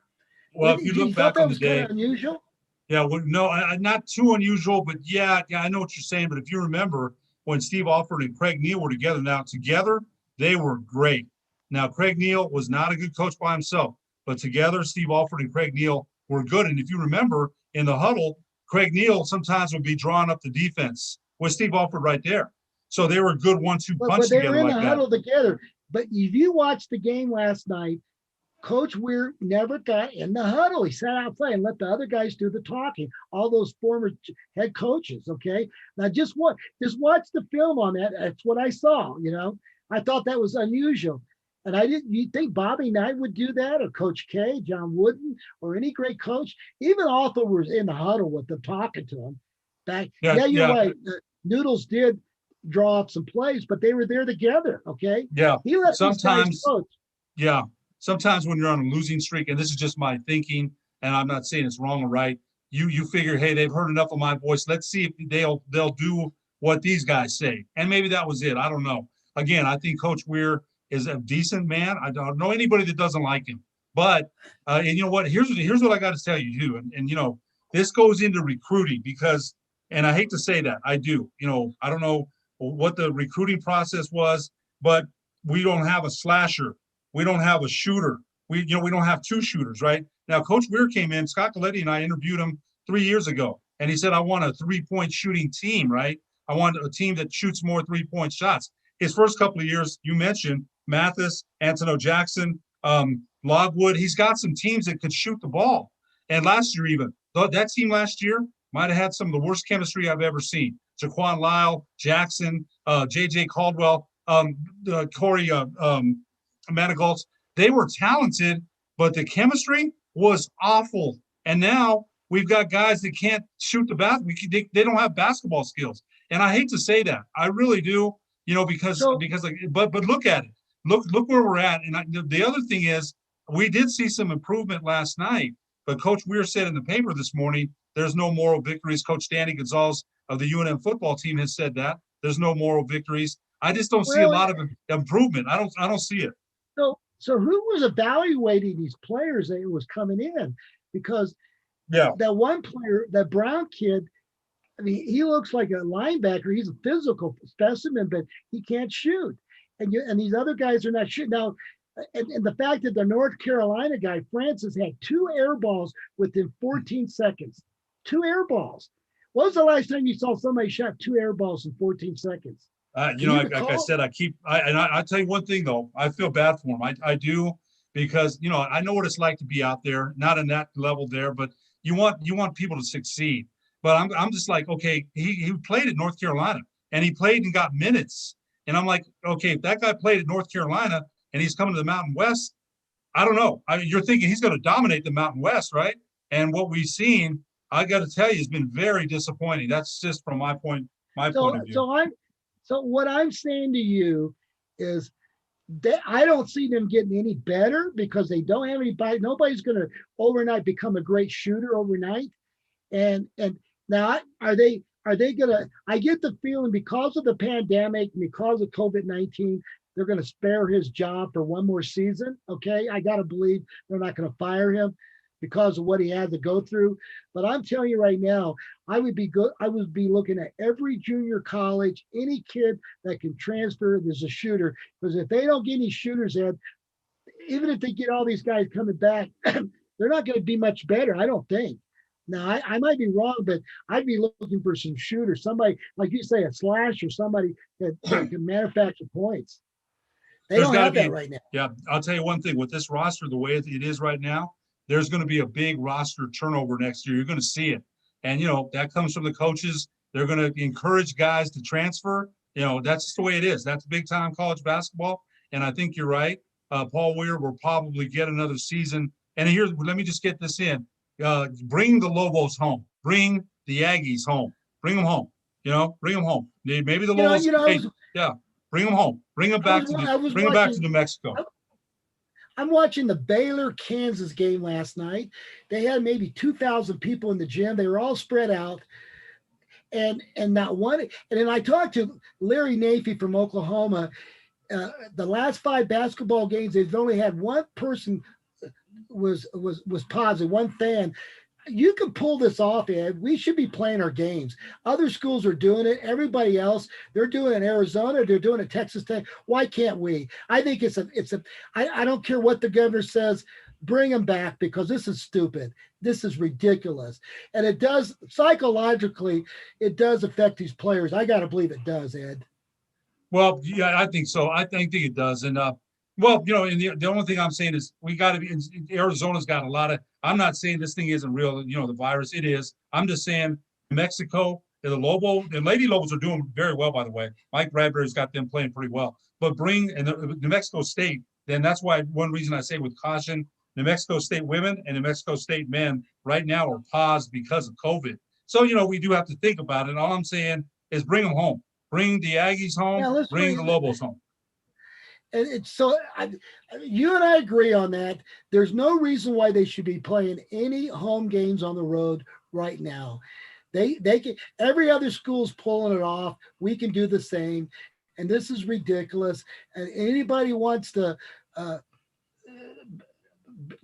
Well, if you look back on the day, unusual. Yeah, well, no, not too unusual, but yeah, I know what you're saying. But if you remember when Steve Alford and Craig Neal were together, they were great. Now, Craig Neal was not a good coach by himself, but together, Steve Alford and Craig Neal were good. And if you remember in the huddle, Craig Neal sometimes would be drawing up the defense with Steve Alford right there. So they were a good 1-2 punch together. But they were in the huddle together. But if you watched the game last night, Coach Weir never got in the huddle. He sat outside and let the other guys do the talking. All those former head coaches. Okay, now just watch the film on that. That's what I saw. I thought that was unusual, and I didn't. You think Bobby Knight would do that, or Coach K, John Wooden, or any great coach? Even Arthur was in the huddle with them talking to him. You're right. Noodles did draw up some plays, but they were there together. Okay. Yeah. He let sometimes. Yeah. Sometimes when you're on a losing streak, and this is just my thinking, and I'm not saying it's wrong or right, you figure, hey, they've heard enough of my voice. Let's see if they'll do what these guys say. And maybe that was it. I don't know. Again, I think Coach Weir is a decent man. I don't know anybody that doesn't like him. But and you know what? Here's what I got to tell you too. And this goes into recruiting because, and I hate to say that, I do. I don't know what the recruiting process was, but we don't have a slasher. We don't have a shooter. We don't have 2 shooters, right? Now, Coach Weir came in, Scott Coletti and I interviewed him 3 years ago. And he said, I want a 3-point shooting team, right? I want a team that shoots more 3-point shots. His first couple of years, you mentioned Mathis, Antonio Jackson, Logwood. He's got some teams that could shoot the ball. And last year, even that team last year might have had some of the worst chemistry I've ever seen. Jaquan Lyle, Jackson, J.J. Caldwell, Corey Manigault. They were talented, but the chemistry was awful. And now we've got guys that can't shoot the basketball. They don't have basketball skills. And I hate to say that. I really do, because like, but look at it. Look where we're at. And the other thing is, we did see some improvement last night, but Coach Weir said in the paper this morning, there's no moral victories. Coach Danny Gonzalez of the UNM football team has said that there's no moral victories. I just don't see a lot of improvement. I don't see it. So who was evaluating these players that was coming in? Because that one player, that Brown kid, I mean, he looks like a linebacker. He's a physical specimen, but he can't shoot. And these other guys are not shooting. Now, and the fact that the North Carolina guy, Francis, had 2 air balls within 14 seconds. 2 air balls. When was the last time you saw somebody shot 2 air balls in 14 seconds? Like I said, I tell you one thing though, I feel bad for him. I do, because I know what it's like to be out there, not in that level there, but you want people to succeed. But I'm just like, okay, he played at North Carolina and he played and got minutes, and I'm like, okay, if that guy played at North Carolina and he's coming to the Mountain West, I don't know. I mean, you're thinking he's going to dominate the Mountain West, right? And what we've seen, I got to tell you, has been very disappointing. That's just from my point of view. So what I'm saying to you is that I don't see them getting any better because they don't have anybody. Nobody's going to overnight become a great shooter overnight. And now are they going to? I get the feeling because of the pandemic, because of COVID-19, they're going to spare his job for one more season. Okay, I got to believe they're not going to fire him because of what he had to go through. But I'm telling you right now, I would be looking at every junior college, any kid that can transfer as a shooter, because if they don't get any shooters in, even if they get all these guys coming back, they're not going to be much better, I don't think. Now, I might be wrong, but I'd be looking for some shooters, somebody, like you say, a slash or somebody that can manufacture points. They don't have that right now. Yeah, I'll tell you one thing. With this roster, the way it is right now, there's going to be a big roster turnover next year. You're going to see it. And, that comes from the coaches. They're going to encourage guys to transfer. That's just the way it is. That's big time college basketball. And I think you're right. Paul Weir will probably get another season. And here, let me just get this in. Bring the Lobos home. Bring the Aggies home. Bring them home. Bring them home. Maybe the Lobos. Bring them home. Bring them back to New Mexico. I'm watching the Baylor Kansas game last night. They had maybe 2,000 people in the gym. They were all spread out, and not one. And then I talked to Larry Nafee from Oklahoma. The last 5 basketball games, they've only had one person was positive, one fan. You can pull this off, Ed. We should be playing our games. Other schools are doing it. Everybody else, they're doing it in Arizona. They're doing it in Texas Tech. Why can't we? I think I don't care what the governor says. Bring them back because this is stupid. This is ridiculous. And it does, psychologically, it does affect these players. I got to believe it does, Ed. Well, yeah, I think so. I think it does. And, and the only thing I'm saying is we got to be, Arizona's got a lot of, I'm not saying this thing isn't real, the virus, it is. I'm just saying Mexico, the Lobo, the Lady Lobos are doing very well, by the way. Mike Bradbury's got them playing pretty well. But New Mexico State, then that's why one reason I say with caution, New Mexico State women and New Mexico State men right now are paused because of COVID. So, we do have to think about it. All I'm saying is bring them home. Bring the Aggies home, bring the Lobos home. And it's so you and I agree on that. There's no reason why they should be playing any home games on the road right now. They can. Every other school's pulling it off. We can do the same, and this is ridiculous. And anybody wants to,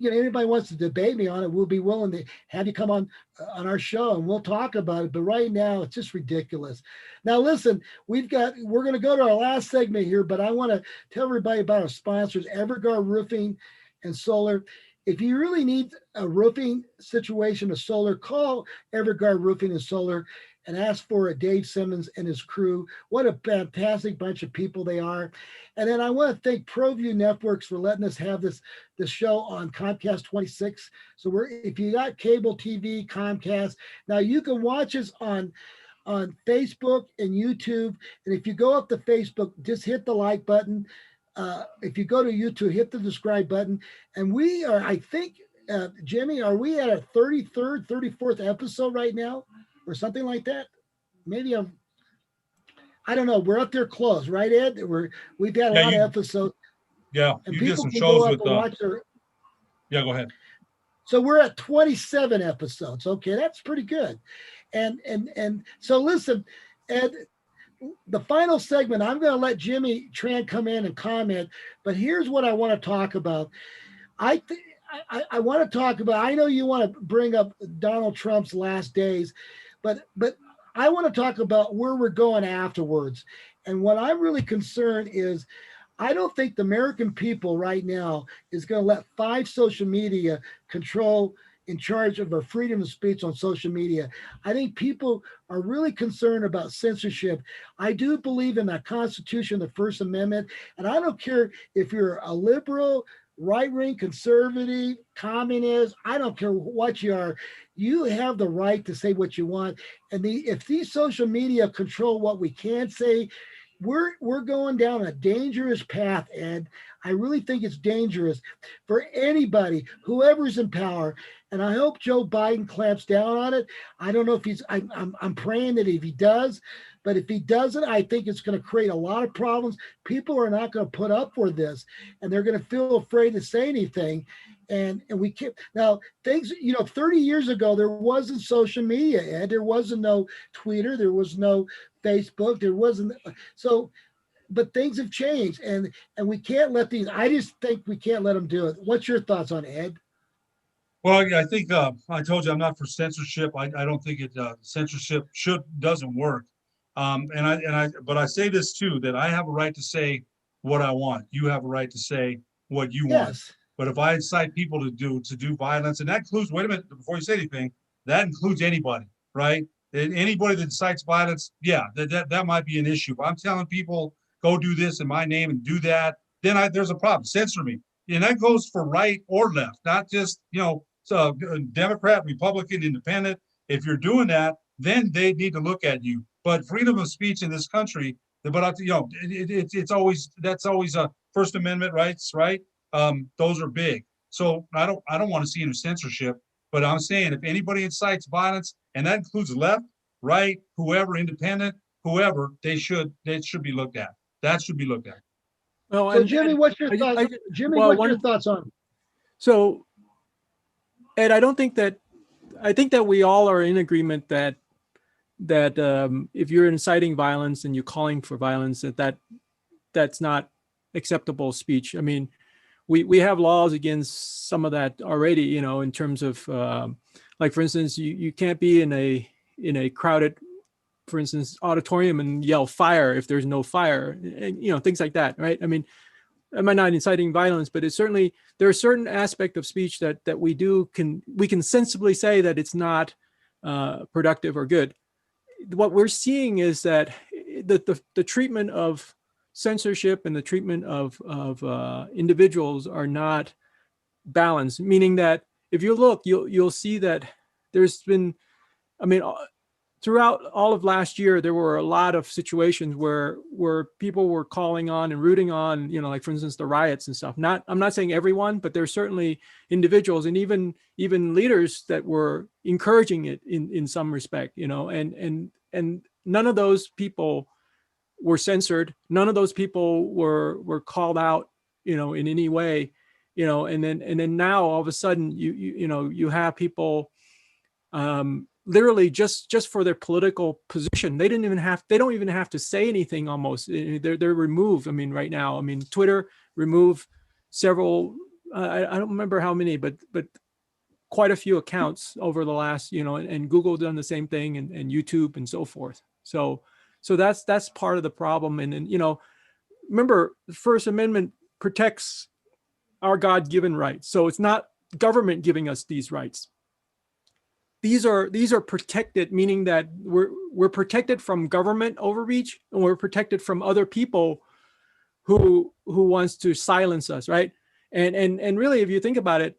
anybody wants to debate me on it, we'll be willing to have you come on our show and we'll talk about it. But right now, it's just ridiculous. Now, listen, we're going to go to our last segment here, but I want to tell everybody about our sponsors, Everguard Roofing and Solar. if you really need a roofing situation, a solar, call Everguard Roofing and Solar and ask for a Dave Simmons and his crew. What a fantastic bunch of people they are. And then I want to thank ProView Networks for letting us have this show on Comcast 26. So if you got cable TV, Comcast, now you can watch us on Facebook and YouTube. And if you go up to Facebook, just hit the like button. If you go to YouTube, hit the subscribe button. And we are, I think, Jimmy, are we at a 33rd, 34th episode right now or something like that? Maybe I don't know. We're up there close, right, Ed? We've had a lot of episodes. Yeah, and you did people some can shows go up with and watch their. Yeah, go ahead. So we're at 27 episodes. Okay, that's pretty good. And so listen, Ed, the final segment, I'm going to let Jimmy Tran come in and comment, but here's what I want to talk about. I want to talk about, I know you want to bring up Donald Trump's last days, but I want to talk about where we're going afterwards. And what I'm really concerned is I don't think the American people right now is going to let 5 social media control in charge of our freedom of speech on social media. I think people are really concerned about censorship. I do believe in the Constitution, the First Amendment, and I don't care if you're a liberal, right-wing, conservative, communist, I don't care what you are. You have the right to say what you want. And if these social media control what we can say, we're going down a dangerous path, Ed. I really think it's dangerous for anybody, whoever's in power. And I hope Joe Biden clamps down on it. I don't know if I'm praying that if he does, but if he doesn't, I think it's going to create a lot of problems. People are not going to put up for this, and they're going to feel afraid to say anything. And we can't now things, 30 years ago, there wasn't social media, Ed. There wasn't no Twitter, there was no Facebook, there wasn't so, but things have changed, and we can't let these. I just think we can't let them do it. What's your thoughts on it, Ed? Well, yeah, I think I told you I'm not for censorship. I don't think censorship doesn't work. But I say this too, that I have a right to say what I want. You have a right to say what you want. Yes. But if I incite people to do violence, and that includes, wait a minute, before you say anything, that includes anybody, right? Anybody that incites violence, yeah, that might be an issue. If I'm telling people go do this in my name and do that, then there's a problem. Censor me, and that goes for right or left, not just so Democrat, Republican, Independent. If you're doing that, then they need to look at you. But freedom of speech in this country, but it's always that's always a First Amendment rights, right? Those are big. So I don't want to see any censorship. But I'm saying if anybody incites violence, and that includes left, right, whoever, independent, whoever, they should be looked at. That should be looked at. Well, so Jimmy, what's your thoughts? Jimmy, what's your thoughts on? So, Ed, I think that we all are in agreement that if you're inciting violence and you're calling for violence, that's not acceptable speech. I mean, we have laws against some of that already, in terms of like, for instance, you can't be in a crowded, for instance, auditorium and yell fire if there's no fire, and things like that, right? I mean, am I not inciting violence, but it's certainly, there are certain aspects of speech that we can sensibly say that it's not productive or good. What we're seeing is that the treatment of censorship and the treatment of individuals are not balanced, meaning that if you look, you'll see that there's been, I mean, throughout all of last year, there were a lot of situations where people were calling on and rooting on, like, for instance, the riots and stuff. I'm not saying everyone, but there's certainly individuals and even leaders that were encouraging it in some respect, and none of those people were censored. None of those people were called out, in any way, and then now all of a sudden you have people, literally just for their political position. They don't even have to say anything almost. They're removed. I mean, right now, Twitter removed several, I don't remember how many, but quite a few accounts over the last, and Google done the same thing, and YouTube and so forth. So that's part of the problem. And remember, the First Amendment protects our God-given rights. So it's not government giving us these rights. These are protected, meaning that we're protected from government overreach, and we're protected from other people who wants to silence us, right? And really, if you think about it,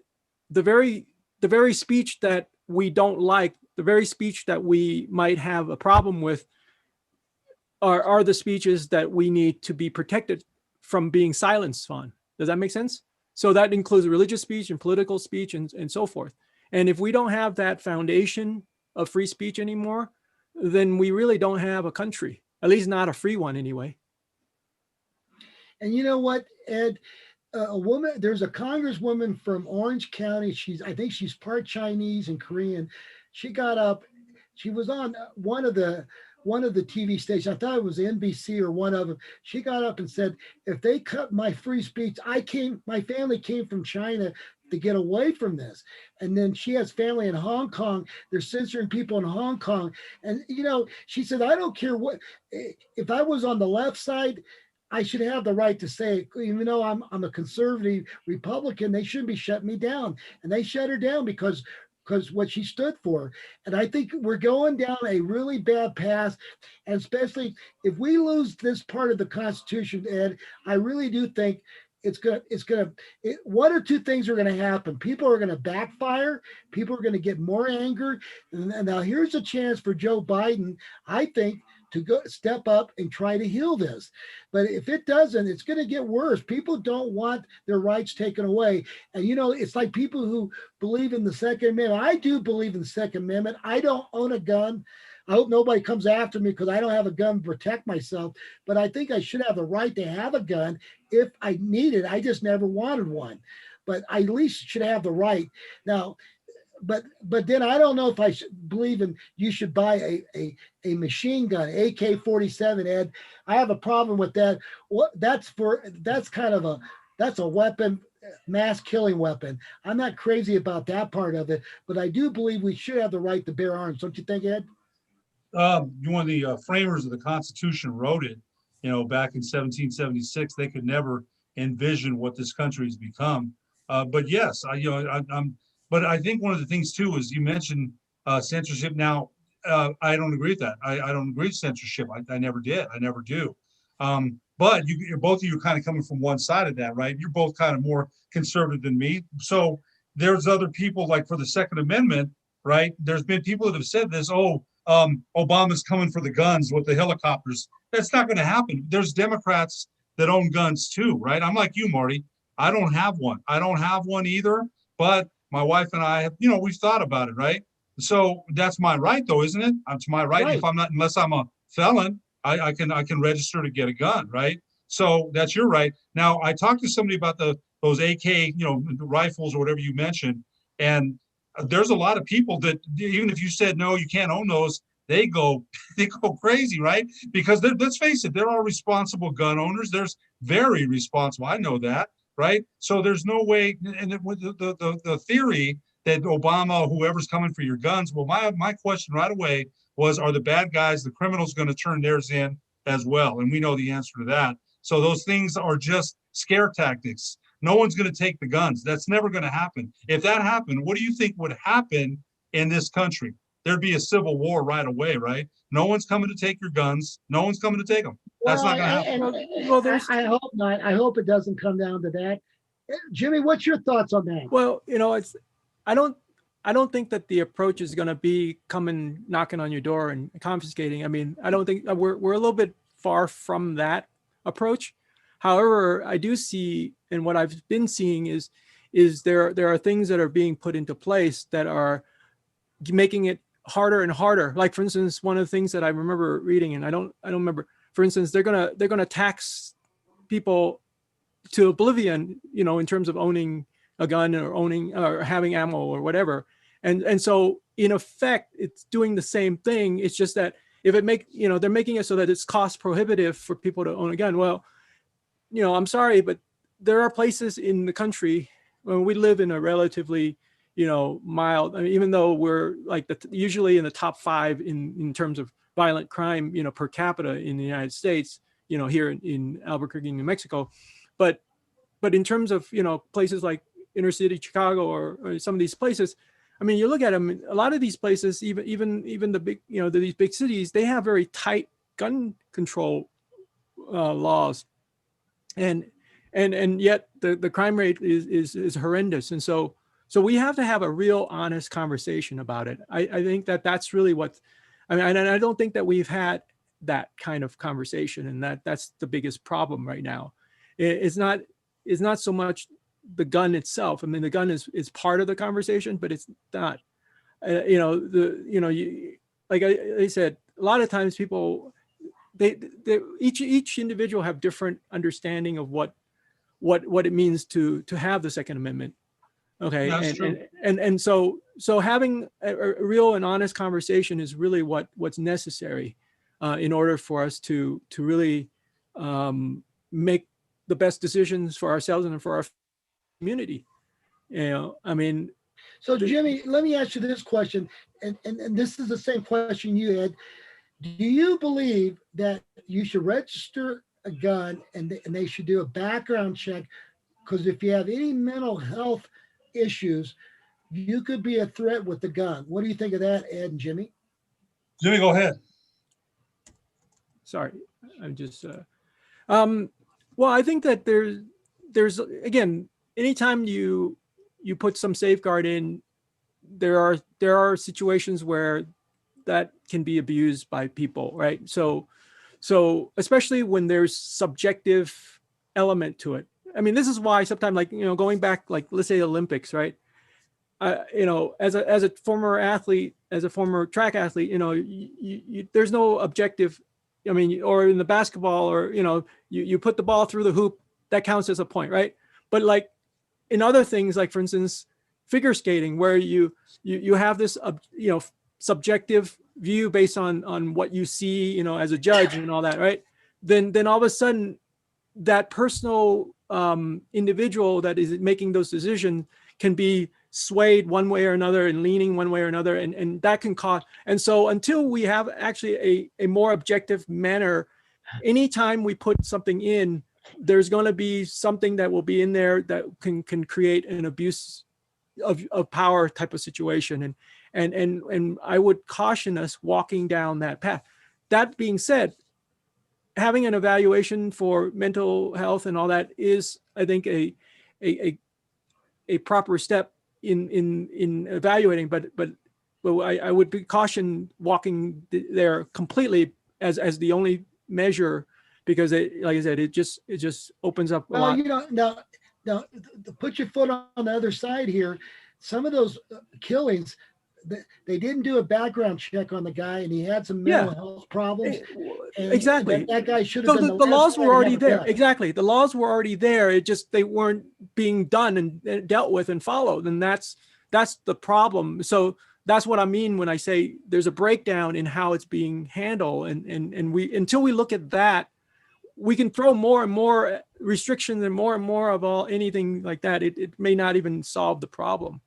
the very speech that we don't like, the very speech that we might have a problem with, are the speeches that we need to be protected from being silenced on. Does that make sense? So that includes religious speech and political speech and so forth. And if we don't have that foundation of free speech anymore, then we really don't have a country, at least not a free one anyway. And you know what, Ed? A woman, there's a congresswoman from Orange County. I think she's part Chinese and Korean. She got up, she was on one of the TV stations. I thought it was NBC or one of them. She got up and said, if they cut my free speech, my family came from China to get away from this. And then she has family in Hong Kong. They're censoring people in Hong Kong. And, she said, I don't care what, if I was on the left side, I should have the right to say, even though I'm a conservative Republican, they shouldn't be shutting me down. And they shut her down because what she stood for. And I think we're going down a really bad path. And especially if we lose this part of the Constitution, Ed, I really do think one or two things are going to happen. People are going to backfire. People are going to get more anger. And now here's a chance for Joe Biden, I think, to go step up and try to heal this. But if it doesn't, it's going to get worse. People don't want their rights taken away. And, it's like people who believe in the Second Amendment. I do believe in the Second Amendment. I don't own a gun. I hope nobody comes after me because I don't have a gun to protect myself. But I think I should have the right to have a gun if I need it. I just never wanted one. But I at least should have the right. Now, but then I don't know if I should believe in you should buy a machine gun, AK-47, Ed. I have a problem with that. That's a weapon, mass killing weapon. I'm not crazy about that part of it, but I do believe we should have the right to bear arms. Don't you think, Ed? One of the framers of the Constitution wrote it, back in 1776. They could never envision what this country has become. But yes, I'm. But I think one of the things too is you mentioned censorship. Now, I don't agree with that. I don't agree with censorship. I never did. I never do. But you're both of you are kind of coming from one side of that, right? You're both kind of more conservative than me. So there's other people like for the Second Amendment, right? There's been people that have said this. Obama's coming for the guns with the helicopters. That's not going to happen. There's Democrats that own guns too, right? I'm like you, Marty. I don't have one. I don't have one either. But my wife and I have, we've thought about it, right? So that's my right, though, isn't it? It's my right. If I'm not, unless I'm a felon, I can register to get a gun, right? So that's your right. Now, I talked to somebody about those AK, rifles or whatever you mentioned, and there's a lot of people that even if you said no, you can't own those, they go crazy, right? Because let's face it, there are responsible gun owners. There's very responsible. I know that. Right. So there's no way. And the theory that Obama or whoever's coming for your guns. Well, my question right away was, are the bad guys, the criminals, going to turn theirs in as well? And we know the answer to that. So those things are just scare tactics. No one's going to take the guns. That's never going to happen. If that happened, what do you think would happen in this country? There'd be a civil war right away, right? No one's coming to take your guns. No one's coming to take them. That's not going to happen. I hope not. I hope it doesn't come down to that. Jimmy, what's your thoughts on that? Well, I don't think that the approach is going to be coming knocking on your door and confiscating. I mean, I don't think we're a little bit far from that approach. However, I do see, and what I've been seeing is there are things that are being put into place that are making it harder and harder. Like, for instance, one of the things that I remember reading, and I don't remember, for instance, they're gonna tax people to oblivion, in terms of owning a gun or owning or having ammo or whatever. And so in effect, it's doing the same thing. It's just that if they're making it so that it's cost prohibitive for people to own a gun. Well, I'm sorry, but there are places in the country when we live in a relatively, mild, I mean, even though we're like usually in the top 5 in terms of violent crime, per capita in the United States, here in Albuquerque, New Mexico. But in terms of, places like inner city Chicago or some of these places. I mean, you look at them, a lot of these places, even the big, these big cities, they have very tight gun control laws, and yet the crime rate is horrendous. And so we have to have a real honest conversation about it. I think that's really what, I mean, and I don't think that we've had that kind of conversation, and that's the biggest problem right now. It's not so much the gun itself. I mean, the gun is part of the conversation, but it's not. Like I said, a lot of times people, each individual have different understanding of what it means to have the Second Amendment. Okay, That's true. And so having a real and honest conversation is really what's necessary in order for us to really make the best decisions for ourselves and for our community. I mean. So Jimmy, let me ask you this question, and this is the same question you had. Do you believe that you should register a gun and they should do a background check? Because if you have any mental health issues, you could be a threat with the gun. What do you think of that, Ed and Jimmy? Jimmy, go ahead. Sorry, I'm just. Well, I think that there's again, anytime you put some safeguard in, there are situations where that can be abused by people, right? So especially when there's subjective element to it. I mean, this is why sometimes, like, going back, like, let's say Olympics, right? As a former athlete, as a former track athlete, there's no objective. I mean, or in the basketball, or you put the ball through the hoop, that counts as a point, right? But like in other things, like for instance, figure skating, where you have this subjective view based on what you see, as a judge and all that, right? Then all of a sudden, that personal individual that is making those decisions can be swayed one way or another and leaning one way or another, and that can cause. And so until we have actually a more objective manner, anytime we put something in, there's going to be something that will be in there that can create an abuse of power type of situation. And I would caution us walking down that path. That being said, having an evaluation for mental health and all that is, I think, a proper step in evaluating, but I would be caution walking there completely as the only measure, because like I said, it just opens up a lot. Now, put your foot on the other side here. Some of those killings, they didn't do a background check on the guy, and he had some mental health problems. Exactly. That guy should have been. The laws were already there. Exactly. The laws were already there. It just, they weren't being done and dealt with and followed. And that's the problem. So that's what I mean when I say there's a breakdown in how it's being handled. And we, until we look at that, we can throw more and more restrictions and more of anything like that. It may not even solve the problem.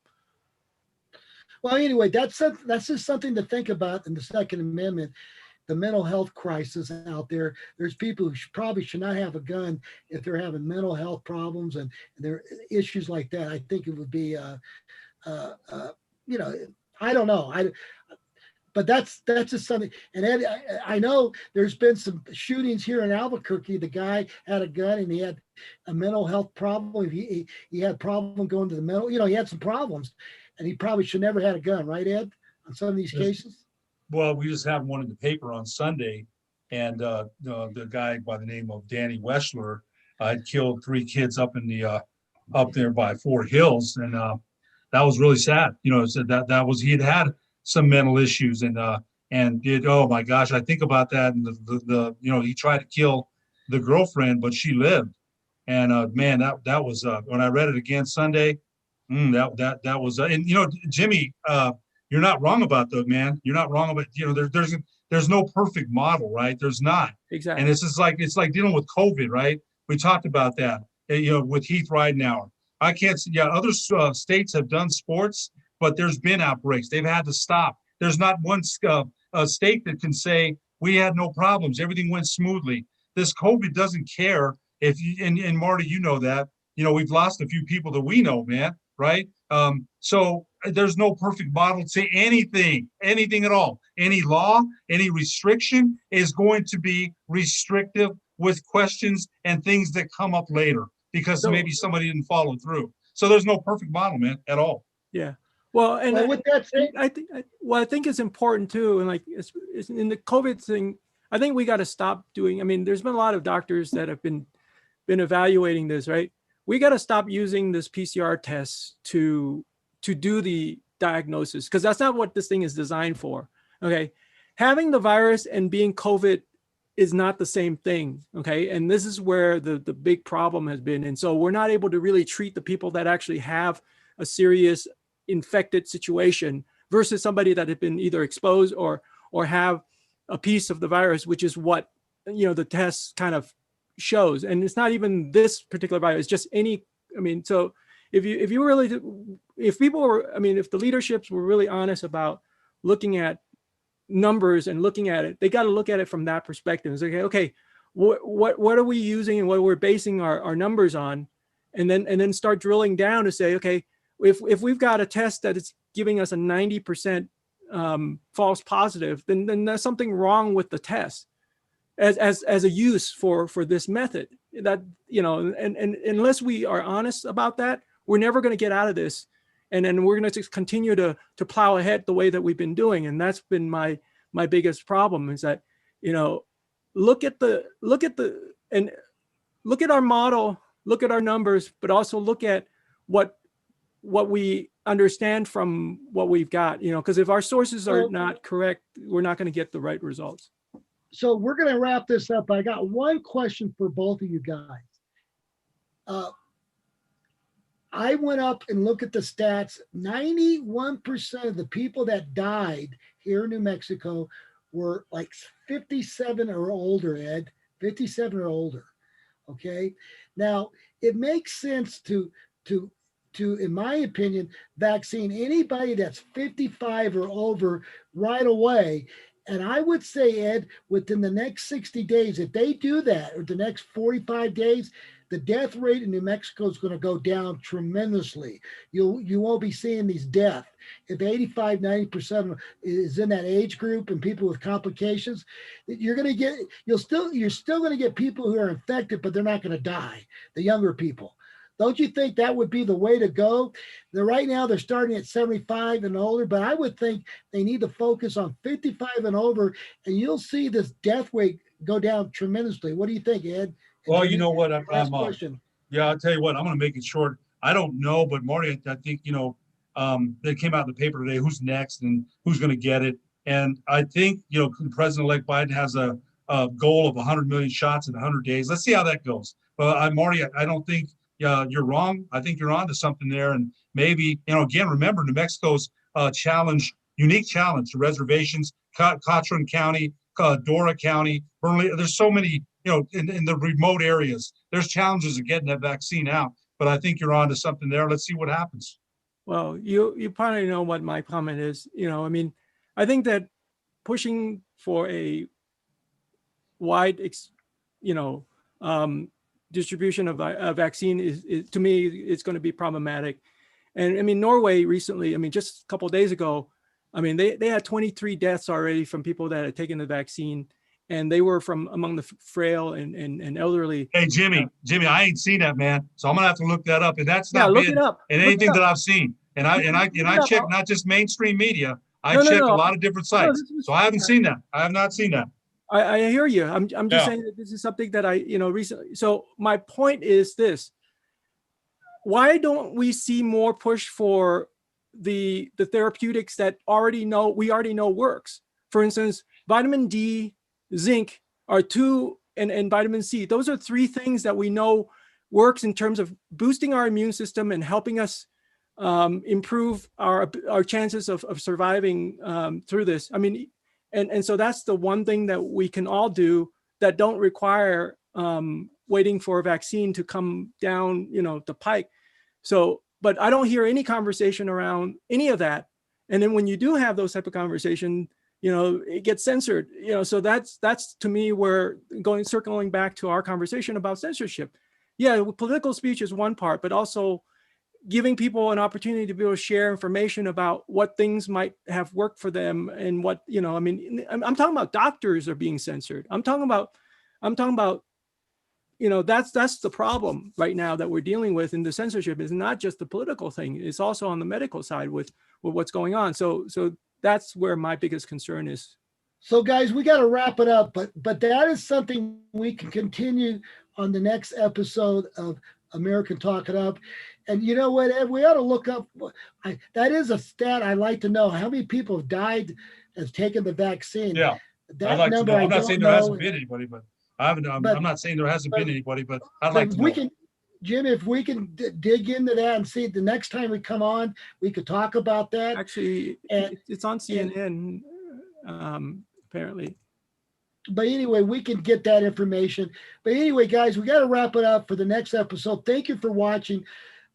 Well, anyway, that's just something to think about in the Second Amendment, the mental health crisis out there. There's people who probably should not have a gun if they're having mental health problems and there are issues like that. I think it would be, I don't know. But that's just something. And Ed, I know there's been some shootings here in Albuquerque. The guy had a gun and he had a mental health problem. He had a problem going to the mental, he had some problems. And he probably should never had a gun, right, Ed, on some of these cases? Well, we just have one in the paper on Sunday, and the guy by the name of Danny Weschler had killed 3 kids up there by Fort Hills, and that was really sad. Said that was, he had some mental issues, and oh my gosh, I think about that, and he tried to kill the girlfriend, but she lived, and man, that was when I read it again Sunday. That was, and Jimmy, you're not wrong about that, man. You're not wrong about, there's no perfect model, right? There's not. Exactly. And it's like dealing with COVID, right? We talked about that, with Heath Ridenhour. I can't see, other states have done sports, but there's been outbreaks. They've had to stop. There's not one state that can say we had no problems. Everything went smoothly. This COVID doesn't care if you, and Marty, that. we've lost a few people that we know, man, right? So there's no perfect model to anything at all. Any law, any restriction is going to be restrictive with questions and things that come up later because So, maybe somebody didn't follow through. So there's no perfect model, man, at all. yeah. Well, and Well, with that said, I think what I think is important too, and like it's in the COVID thing, I think we got to stop doing. I mean, there's been a lot of doctors that have been evaluating this, right? We got to stop using this PCR test to do the diagnosis because that's not what this thing is designed for. Okay, having the virus and being COVID is not the same thing. Okay, and this is where the big problem has been, and so we're not able to really treat the people that actually have a serious infected situation versus somebody that had been either exposed or have a piece of the virus, which is what the test kind of shows. And it's not even this particular virus, it's just any. I mean, so if you really, if people were, I mean, if the leaderships were really honest about looking at numbers and looking at it, they got to look at it from that perspective. It's like, okay, what are we using and what we're basing our numbers on, and then start drilling down to say, okay, if we've got a test that is giving us a 90% false positive, then there's something wrong with the test as a use for this method. That, and unless we are honest about that, we're never going to get out of this. And then we're going to just continue to plow ahead the way that we've been doing. And that's been my biggest problem, is that, look at our model, look at our numbers, but also look at what we understand from what we've got, because if our sources are not correct, we're not going to get the right results. so we're going to wrap this up. I got one question for both of you guys. I went up and looked at the stats. 91% of the people that died here in New Mexico were like 57 or older, Ed, 57 or older. Okay. Now it makes sense to, in my opinion, vaccine anybody that's 55 or over right away. And I would say, Ed, within the next 60 days, if they do that, or the next 45 days, the death rate in New Mexico is going to go down tremendously. You won't be seeing these deaths. If 85, 90% is in that age group and people with complications, you're still going to get people who are infected, but they're not going to die, the younger people. Don't you think that would be the way to go? Right now they're starting at 75 and older, but I would think they need to focus on 55 and over, and you'll see this death rate go down tremendously. What do you think, Ed? Well, you know what? Yeah, I'll tell you what, I'm going to make it short. I don't know, but Marty, I think, they came out in the paper today, who's next and who's going to get it. And I think, President-elect Biden has a goal of 100 million shots in 100 days. Let's see how that goes. But Marty, I don't think you're wrong. I think you're onto something there. And maybe, again, remember New Mexico's unique challenge to reservations, Cotron County, Dora County, Burnley. There's so many, in the remote areas, there's challenges of getting that vaccine out. But I think you're onto something there. Let's see what happens. Well, you probably know what my comment is. I mean, I think that pushing for a wide, distribution of a vaccine is to me, it's going to be problematic. And I mean, Norway recently, I mean, just a couple of days ago, I mean, they had 23 deaths already from people that had taken the vaccine, and they were from among the frail and elderly. Hey, Jimmy, I ain't seen that, man. So I'm gonna have to look that up. And that's not look been it up. in anything that I've seen. And I check not just mainstream media. I check a lot of different sites. So I haven't seen that. I have not seen that. I hear you. I'm just saying that this is something that I, recently. So my point is this: why don't we see more push for the therapeutics that we already know works? For instance, vitamin D, zinc are two, and vitamin C. Those are three things that we know works in terms of boosting our immune system and helping us improve our chances of surviving through this. I mean, and so that's the one thing that we can all do that don't require waiting for a vaccine to come down, the pike. So, but I don't hear any conversation around any of that. And then when you do have those type of conversation, it gets censored. So that's to me where circling back to our conversation about censorship. yeah, political speech is one part, but also giving people an opportunity to be able to share information about what things might have worked for them and what, you know, I mean, I'm talking about doctors are being censored. I'm talking about, you know, that's the problem right now that we're dealing with. And the censorship is not just the political thing. It's also on the medical side with what's going on. So that's where my biggest concern is. So guys, we got to wrap it up, but that is something we can continue on the next episode of American Talk It Up. And you know what, Ed, we ought to look up. That is a stat I like to know. How many people have died, have taken the vaccine? Yeah, That I'd like to number know. I I'm not don't saying there know. hasn't been anybody, but I'm not saying there hasn't been anybody, but I'd like to know. We can, Jim, if we can dig into that and see the next time we come on, we could talk about that. Actually, it's on CNN, apparently. But anyway, we can get that information. But anyway, guys, we got to wrap it up for the next episode. Thank you for watching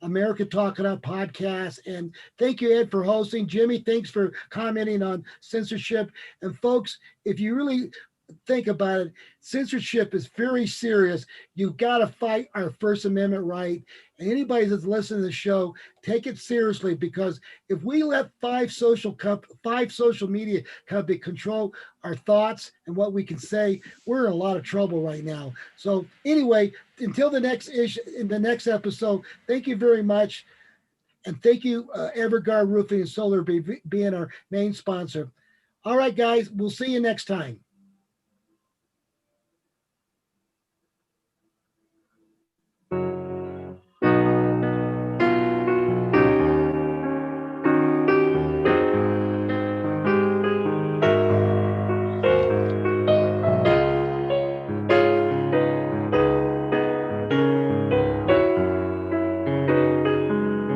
America Talk It Up podcast. And thank you, Ed, for hosting. Jimmy, thanks for commenting on censorship. And folks, if you really think about it, censorship is very serious. You've got to fight our First Amendment right. And anybody that's listening to the show, take it seriously, because if we let five social media companies control our thoughts and what we can say, we're in a lot of trouble right now. So anyway, until the next issue, in the next episode, thank you very much. And thank you, Everguard Roofing and Solar being our main sponsor. All right, guys, we'll see you next time.